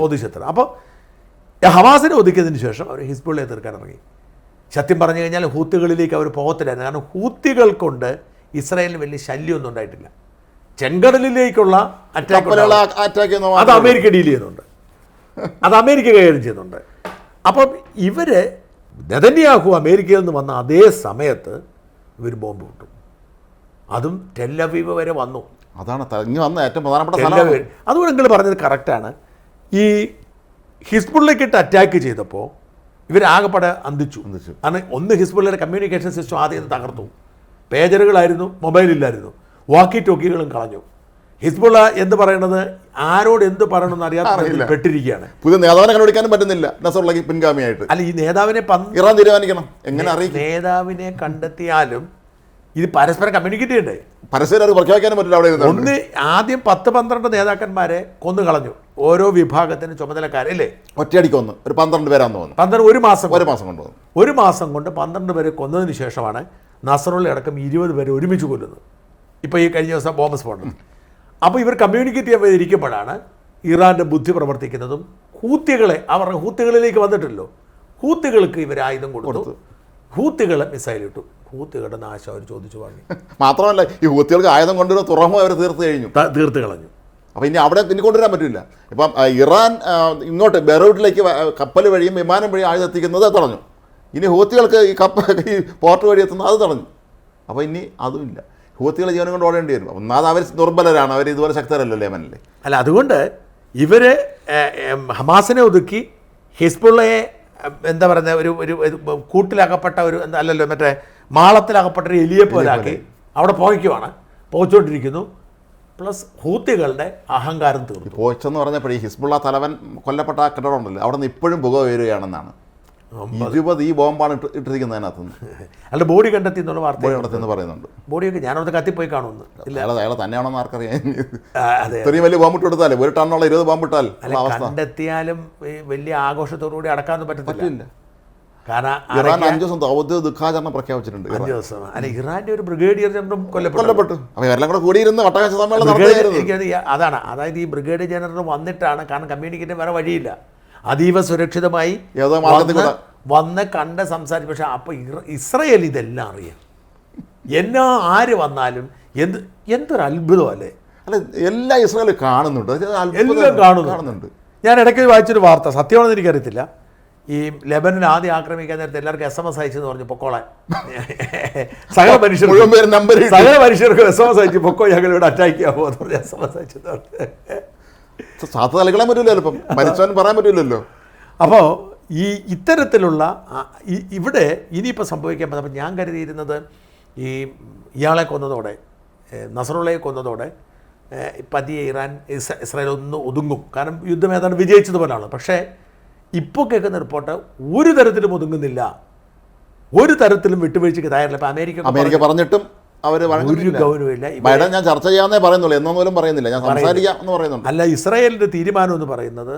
A: പൊതുശത്രു. അപ്പോൾ ഹമാസിനെ ഒതുക്കിയതിന് ശേഷം അവർ ഹിസ്ബുള്ളയെ തീർക്കാൻ ഇറങ്ങി. സത്യം പറഞ്ഞു കഴിഞ്ഞാൽ ഹൂത്തികളിലേക്ക് അവർ പോകത്തില്ലായിരുന്നു. കാരണം ഹൂത്തികൾ കൊണ്ട് ഇസ്രായേലിന് വലിയ ശല്യമൊന്നും ഉണ്ടായിട്ടില്ല. ചെങ്കടലിലേക്കുള്ള അറ്റാക്ക് അത് അമേരിക്ക ഡീൽ ചെയ്യുന്നുണ്ട്, അത് അമേരിക്ക കൈകാര്യം ചെയ്യുന്നുണ്ട്. അപ്പം ഇവർ നെതന്യാഹു അമേരിക്കയിൽ നിന്ന് വന്ന അതേ സമയത്ത് ഇവർ ബോംബ് വിട്ടു. അതും ടെല്ലവീവ് വരെ വന്നു.
B: അതാണ് വന്ന ഏറ്റവും പ്രധാനപ്പെട്ട.
A: അതുകൊണ്ട് നിങ്ങൾ പറഞ്ഞത് കറക്റ്റാണ്. ഈ ഹിസ്ബുള്ളയ്ക്കിട്ട് അറ്റാക്ക് ചെയ്തപ്പോൾ ഇവരാകെപ്പാടെ അന്തിച്ചു. കാരണം ഹിസ്ബുള്ളയുടെ കമ്മ്യൂണിക്കേഷൻ സിസ്റ്റം ആദ്യം തകർത്തു. പേജറുകളായിരുന്നു, മൊബൈലില്ലായിരുന്നു, വാക്കി ടോക്കികളും കളഞ്ഞു. ഹിസ്ബുള്ള എന്ന് പറയുന്നത് ആരോട് എന്ത് പറയണമെന്ന് അറിയാത്ത പെട്ടിരിക്കുകയാണ്.
B: പുതിയ നേതാവിനെ കണ്ടുപിടിക്കാനും പറ്റുന്നില്ല. നസറുള്ളക്ക് പിൻഗാമിയായിട്ട്
A: അല്ല, ഈ നേതാവിനെ
B: ഇറാൻ തീരുമാനിക്കണം എങ്ങനെ അറിയിക്കും.
A: നേതാവിനെ കണ്ടെത്തിയാലും ഇത് പരസ്പരം കമ്മ്യൂണിക്കേറ്റ് ചെയ്യണ്ടേ?
B: പരസ്പരം പ്രഖ്യാപിക്കാനും പറ്റില്ല. അവിടെ
A: ആദ്യം 10-12 നേതാക്കന്മാരെ കൊന്നു കളഞ്ഞു, ഓരോ വിഭാഗത്തിന് ചുമതലക്കാരല്ലേ.
B: ഒറ്റയടിക്ക് കൊന്നു. ഒരു 12 പേരാന്ന് തോന്നുന്നു.
A: 12 ഒരു മാസം
B: കൊണ്ട്
A: ഒരു മാസം കൊണ്ട് 12 പേരെ കൊന്നതിന് ശേഷമാണ് നസറുള്ള അടക്കം 20 പേരെ ഒരുമിച്ച് കൊല്ലുന്നത്. ഇപ്പോൾ ഈ കഴിഞ്ഞ ദിവസം ബോംബ് സ്ഫോടനം. അപ്പോൾ ഇവർ കമ്മ്യൂണിക്കേറ്റ് ചെയ്യാൻ ഇരിക്കുമ്പോഴാണ് ഇറാൻ്റെ ബുദ്ധി പ്രവർത്തിക്കുന്നതും. ഹൂത്തികളിലേക്ക് വന്നിട്ടില്ലല്ലോ. ഹൂത്തികൾക്ക് ഇവർ ആയുധം കൊടുത്തു, ഹൂത്തികൾ മിസൈൽ ഇട്ടു. ഹൂത്തികളുടെ നാശം അവർ ചോദിച്ചു വാങ്ങി.
B: മാത്രമല്ല ഈ ഹൂത്തികൾക്ക് ആയുധം കൊണ്ടുവരുന്ന തുറമുഖം അവർ തീർത്ത് കളഞ്ഞു. അപ്പോൾ ഇനി അവിടെ പിന്നെ കൊണ്ടുവരാൻ പറ്റില്ല. ഇപ്പം ഇറാൻ ഇങ്ങോട്ട് ബെറൂട്ടിലേക്ക് കപ്പൽ വഴിയും വിമാനം വഴിയും ആയുധം എത്തിക്കുന്നത് തടഞ്ഞു. ഇനി ഹൂത്തികൾക്ക് ഈ പോർട്ട് വഴി എത്തുന്നത് അത് തടഞ്ഞു. അപ്പോൾ ഇനി അതുമില്ല. ഹൂത്തികളെ ജീവനം കൊണ്ട് ഓടേണ്ടി വരും. ഒന്നാമത് അവർ ദുർബലരാണ്, അവർ ഇതുപോലെ ശക്തരല്ലല്ലോ യമനിൽ.
A: അല്ല, അതുകൊണ്ട് ഇവർ ഹമാസിനെ ഒതുക്കി ഹിസ്ബുള്ളയെ എന്താ പറയുക ഒരു കൂട്ടിലകപ്പെട്ട ഒരു അല്ലല്ലോ മറ്റേ മാളത്തിലകപ്പെട്ട ഒരു എലിയെ പോലാക്കി അവിടെ പോയിച്ചുകൊണ്ടിരിക്കുന്നു. പ്ലസ് ഹൂത്തികളുടെ അഹങ്കാരം തീർന്നു.
B: പോയിച്ചെന്ന് പറഞ്ഞപ്പോൾ ഈ ഹിസ്ബുള്ള തലവൻ കൊല്ലപ്പെട്ട ആ കെട്ടിടം ഉണ്ടല്ലോ, അവിടെ നിന്ന് ഇപ്പോഴും പുക ഉയരുകയാണെന്നാണ്. 20 ഈ ബോംബാണ് ഇട്ടിരിക്കുന്നത് അതിനകത്തുനിന്ന്.
A: അല്ല, ബോഡി കണ്ടെത്തി എന്നുള്ള വാർത്ത
B: കണ്ടെത്തിയെന്ന് പറയുന്നുണ്ട്.
A: ബോഡിയൊക്കെ ഞാനവിടെ കത്തിപ്പോയി കാണുമെന്ന്.
B: അയാൾ തന്നെയാണെന്ന് ആർക്കറിയാം. ഇത്രയും വലിയ ബോംബ് ഇട്ട് കൊടുത്താലേ 1 ടണ്ണുള്ള 20 ബോംബ് ഇട്ടാൽ
A: കണ്ടെത്തിയാലും വലിയ ആഘോഷത്തോടുകൂടി അടക്കാനൊന്നും പറ്റത്തില്ല. കാരണം
B: ഇറാൻ 5 ദിവസം ഔദ്യോഗിക ദുഃഖാചരണം പ്രഖ്യാപിച്ചിട്ടുണ്ട്.
A: 5 ദിവസം അല്ല, ഇറാന്റെ ഒരു ബ്രിഗേഡിയർ ജനറലും
B: കൊല്ലപ്പെട്ടു. അപ്പോൾ എല്ലാം കൂടെ കൂടിയിരുന്ന് വട്ടകാശ സമ്മേളനം നടത്തുകയായിരുന്നു.
A: അതാണ്, അതായത് ഈ ബ്രിഗേഡിയർ ജനറൽ വന്നിട്ടാണ്, കാരണം കമ്മ്യൂണിക്കേറ്റ് വേറെ വഴിയില്ല, അതീവ സുരക്ഷിതമായി വന്ന് കണ്ട് സംസാരിച്ചു. പക്ഷെ അപ്പോൾ ഇസ്രയേൽ ഇതെല്ലാം അറിയാം, എന്നാ ആര് വന്നാലും എന്തൊരു അത്ഭുതമല്ലേ.
B: അല്ല, എല്ലാ ഇസ്രായേലും കാണുന്നുണ്ട്,
A: എല്ലാം കാണുന്നുണ്ട്. ഞാൻ ഇടയ്ക്ക് വായിച്ചൊരു വാർത്ത, സത്യമാണെന്ന് എനിക്കറിയത്തില്ല, ഈ ലെബനൻ ആദ്യം ആക്രമിക്കാൻ നേരത്തെ എല്ലാവർക്കും SMS അയച്ചെന്ന് പറഞ്ഞു പൊക്കോളാൻ. സകല മനുഷ്യർക്ക് SMS അയച്ചു, പൊക്കോ ഞങ്ങൾ ഇവിടെ അറ്റാക്ക് ചെയ്യാൻ പോകുന്ന പറഞ്ഞ് SMS അയച്ചെന്ന് പറഞ്ഞു.
B: സാധ്യത നൽകാൻ പറ്റില്ലല്ലോ, ഇപ്പം മരിച്ചവൻ പറയാൻ പറ്റില്ലല്ലോ.
A: അപ്പോൾ ഇത്തരത്തിലുള്ള ഇവിടെ ഇനിയിപ്പോൾ സംഭവിക്കാൻ പറ്റും. അപ്പം ഞാൻ കരുതിയിരുന്നത് ഇയാളെ കൊന്നതോടെ, നസറുള്ളയെ കൊന്നതോടെ പതിയെ ഇസ്രായേൽ ഒന്ന് ഒതുങ്ങും, കാരണം യുദ്ധം ഏതാണ്ട് വിജയിച്ചതുപോലെയാണ്. പക്ഷേ ഇപ്പോൾ കേൾക്കുന്ന റിപ്പോർട്ട് ഒരു തരത്തിലും ഒതുങ്ങുന്നില്ല, ഒരു തരത്തിലും വിട്ടുവീഴ്ചയ്ക്ക് തയ്യാറില്ല. ഇപ്പം അമേരിക്ക പറഞ്ഞിട്ടും അവർ ഒരു ഗൗരവമില്ല.
B: ബൈഡൻ ഞാൻ ചർച്ച ചെയ്യാന്നേ പറയുന്നുള്ളൂ, എന്നൊന്നും പറയുന്നില്ല, ഞാൻ സംസാരിക്കാം എന്ന് പറയുന്നുണ്ട്.
A: അല്ല, ഇസ്രായേലിൻ്റെ തീരുമാനം എന്ന് പറയുന്നത്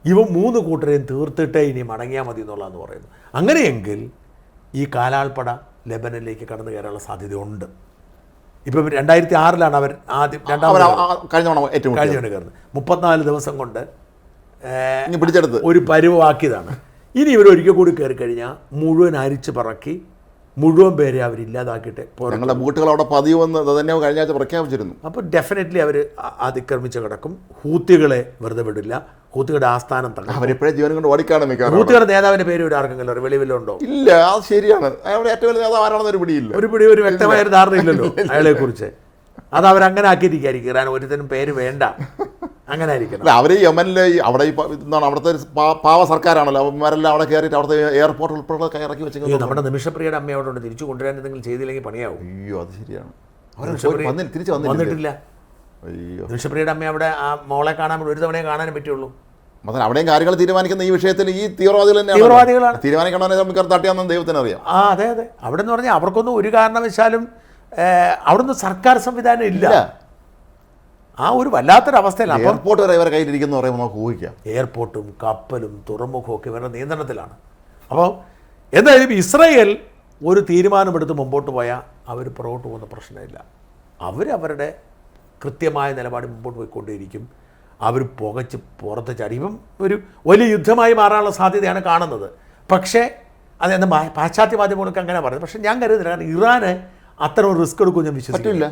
A: ഇവ 3 കൂട്ടരെയും തീർത്തിട്ടേ ഇനി മടങ്ങിയാൽ മതി എന്നുള്ളതെന്ന് പറയുന്നു. അങ്ങനെയെങ്കിൽ ഈ കാലാൾപ്പട ലെബനനിലേക്ക് കടന്നു കയറാനുള്ള സാധ്യതയുണ്ട്. ഇപ്പം 2006 അവർ ആദ്യം കഴിഞ്ഞ കയറുന്നത്. 34 ദിവസം കൊണ്ട്
B: പിടിച്ചെടുത്ത്
A: ഒരു പരുവാക്കിയതാണ്. ഇനി ഇവരൊരിക്കൽ കൂടി കയറി കഴിഞ്ഞാൽ മുഴുവൻ അരിച്ച് പറക്കി മുഴുവൻ പേരെ അവരില്ലാതാക്കിയിട്ട്
B: ഞങ്ങളുടെ ബൂട്ടുകൾ അവിടെ പതിവെന്ന് തന്നെ കഴിഞ്ഞ ആഴ്ച പ്രഖ്യാപിച്ചിരുന്നു.
A: അപ്പോൾ ഡെഫിനറ്റ്ലി അവർ അതിക്രമിച്ച് കിടക്കും. ഹൂത്തികളെ വെറുതെ വിടില്ല. ഹൂത്തികളുടെ ആസ്ഥാനം തന്നെ
B: അവരിപ്പോഴേ ജീവൻ കൊണ്ട് ഓടിക്കാണ്.
A: ഹൂത്തികളുടെ നേതാവിൻ്റെ പേര് ഒരു ആർക്കെങ്കിലും വെളിവിലുണ്ടോ?
B: ഇല്ല, അത് ശരിയാണ്. അയാളുടെ ഏറ്റവും വലിയ നേതാവ് ആരാണെന്ന് ഒരു പിടിയില്ല,
A: ഒരു വ്യക്തമായ ഒരു ധാരണ ഇല്ലല്ലോ അയാളെക്കുറിച്ച്. അത് അവരങ്ങനെ ആക്കിയിരിക്കും. ഇറാൻ ഒരുത്തനും പേര് വേണ്ട, അങ്ങനെ ആയിരിക്കണം.
B: അവർ യമനിൽ അവിടെ എന്താണ് അവിടുത്തെ പാവ സർക്കാരാണല്ലോ, അവന്മാരെല്ലാം അവിടെ കയറിയിട്ട് അവിടുത്തെ എയർപോർട്ട് ഉൾപ്പെടെ ഇറക്കി വെച്ചെങ്കിൽ
A: നമ്മുടെ നിമിഷപ്രിയയുടെ അമ്മ അവിടെ ഉണ്ട്, തിരിച്ചു കൊണ്ടുവരാൻ എന്തെങ്കിലും ചെയ്തില്ലെങ്കിൽ പണിയാവും.
B: അയ്യോ, അത് ശരിയാണ്.
A: തിരിച്ചു വന്നിട്ടില്ല.
B: അയ്യോ,
A: നിമിഷപ്രിയയുടെ അമ്മ അവിടെ ആ മോളെ കാണാൻ ഒരു തവണയെ കാണാനും പറ്റുള്ളൂ.
B: അവിടെയും കാര്യങ്ങൾ തീരുമാനിക്കുന്ന ഈ വിഷയത്തിൽ ഈ തീവ്രവാദികളാണ് തീരുമാനിക്കണമെന്ന് നമുക്ക് തട്ടിയാണെന്ന് ദൈവത്തിന് അറിയാം.
A: അതെ. അവിടെ എന്ന് പറഞ്ഞാൽ അവർക്കൊന്നും ഒരു കാരണവശാലും അവിടുന്ന് സർക്കാർ സംവിധാനം ഇല്ല. ആ ഒരു വല്ലാത്തൊരവസ്ഥയിലാണ്.
B: എയർപോർട്ട് വരെ ഇവരെ കയ്യിലിരിക്കുന്നു പറയുമ്പോൾ നമുക്ക് ഊഹിക്കാം.
A: എയർപോർട്ടും കപ്പലും തുറമുഖവും ഒക്കെ ഇവരുടെ നിയന്ത്രണത്തിലാണ്. അപ്പോൾ എന്തായാലും ഇസ്രായേൽ ഒരു തീരുമാനമെടുത്ത് മുമ്പോട്ട് പോയാൽ അവർ പുറകോട്ട് പോകുന്ന പ്രശ്നമില്ല. അവരവരുടെ കൃത്യമായ നിലപാട് മുമ്പോട്ട് പോയിക്കൊണ്ടേയിരിക്കും. അവർ പുകച്ച് പുറത്ത് ചാടി ഇപ്പം ഒരു വലിയ യുദ്ധമായി മാറാനുള്ള സാധ്യതയാണ് കാണുന്നത്. പക്ഷേ അതെന്താ പാശ്ചാത്യ മാധ്യമങ്ങളൊക്കെ അങ്ങനെ പറയുന്നത്. പക്ഷേ ഞാൻ കരുതുന്നില്ല, കാരണം ഇറാന് അത്തരം റിസ്ക് എടുക്കും ഞാൻ വിശ്വസിക്കില്ല.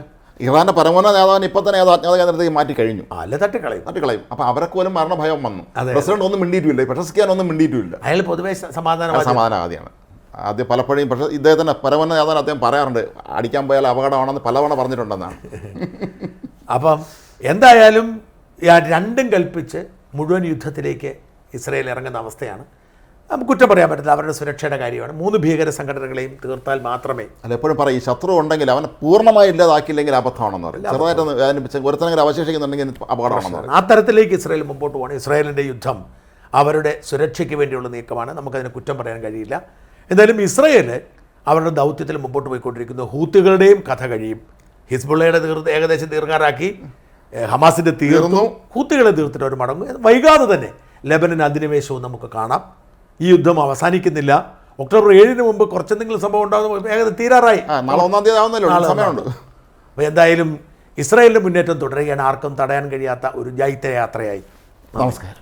B: ഇറാന്റെ പരമോന്നത നേതാവിനെ ഇപ്പം തന്നെ അജ്ഞാത കേന്ദ്രത്തേക്ക് മാറ്റി കഴിഞ്ഞു.
A: അല്ല, തട്ടിക്കളയും.
B: അപ്പോൾ അവർക്ക് പോലും മരണഭയം വന്നു. പ്രസിഡന്റ് ഒന്നും മിണ്ടിയിട്ടില്ല, പെഷസ്കിയാൻ ഒന്നും മിണ്ടിയിട്ടില്ല.
A: അയാൾ പൊതുവെ
B: സമാധാനവാദിയാണ്. ആദ്യം പലപ്പോഴും പക്ഷേ ഇദ്ദേഹത്തിൻ്റെ പരമോന്നത നേതാവിന് അദ്ദേഹം പറയാറുണ്ട്, അടിക്കാൻ പോയാൽ അപകടമാണെന്ന് പലവണ പറഞ്ഞിട്ടുണ്ടെന്നാണ്.
A: അപ്പം എന്തായാലും രണ്ടും കൽപ്പിച്ച് മുഴുവൻ യുദ്ധത്തിലേക്ക് ഇസ്രായേൽ ഇറങ്ങുന്ന അവസ്ഥയാണ്. നമുക്ക് കുറ്റം പറയാൻ പറ്റില്ല, അവരുടെ സുരക്ഷയുടെ കാര്യമാണ്. 3 ഭീകര സംഘടനകളെയും തീർത്താൽ മാത്രമേ.
B: അല്ല, എപ്പോഴും പറയും ഈ ശത്രു ഉണ്ടെങ്കിൽ അവനെ പൂർണ്ണമായി ഇല്ലാതാക്കിയില്ലെങ്കിൽ അബദ്ധമാണെന്ന് പറയും. ചെറുതായിട്ട് ഒരുത്തനെങ്കിലും അവശേഷിക്കുന്നുണ്ടെങ്കിൽ അപകടമാണെന്ന് പറയും.
A: ആ തരത്തിലേക്ക് ഇസ്രായേൽ മുമ്പോട്ട് പോകണം. ഇസ്രായേലിൻ്റെ യുദ്ധം അവരുടെ സുരക്ഷയ്ക്ക് വേണ്ടിയുള്ള നീക്കമാണ്, നമുക്കതിനെ കുറ്റം പറയാൻ കഴിയില്ല. എന്തായാലും ഇസ്രായേൽ അവരുടെ ദൗത്യത്തിൽ മുമ്പോട്ട് പോയിക്കൊണ്ടിരിക്കുന്നു. ഹൂത്തികളുടെയും കഥ കഴിയും. ഹിസ്ബുള്ളയുടെ ഏകദേശം തീർക്കാറാക്കി, ഹമാസിൻ്റെ തീർന്നു, ഹൂത്തികളെ തീർത്തിട്ട് അവർ മടങ്ങും. വൈകാതെ തന്നെ ലെബനൻ അധിനിവേശവും നമുക്ക് കാണാം. ഈ യുദ്ധം അവസാനിക്കുന്നില്ല. ഒക്ടോബർ 7 മുമ്പ് കുറച്ചെന്തെങ്കിലും സംഭവം ഉണ്ടാകുന്ന ഏകദേശം തീരാറായി.
B: നാളെ 1-ാം തീയതി ആവുന്നല്ലോ, സമയമുണ്ട്.
A: അപ്പോൾ എന്തായാലും ഇസ്രായേലിൻ്റെ മുന്നേറ്റം തുടരുകയാണ്. ആർക്കും തടയാൻ കഴിയാത്ത ഒരു ജൈത്രയാത്രയായി.
B: നമസ്കാരം.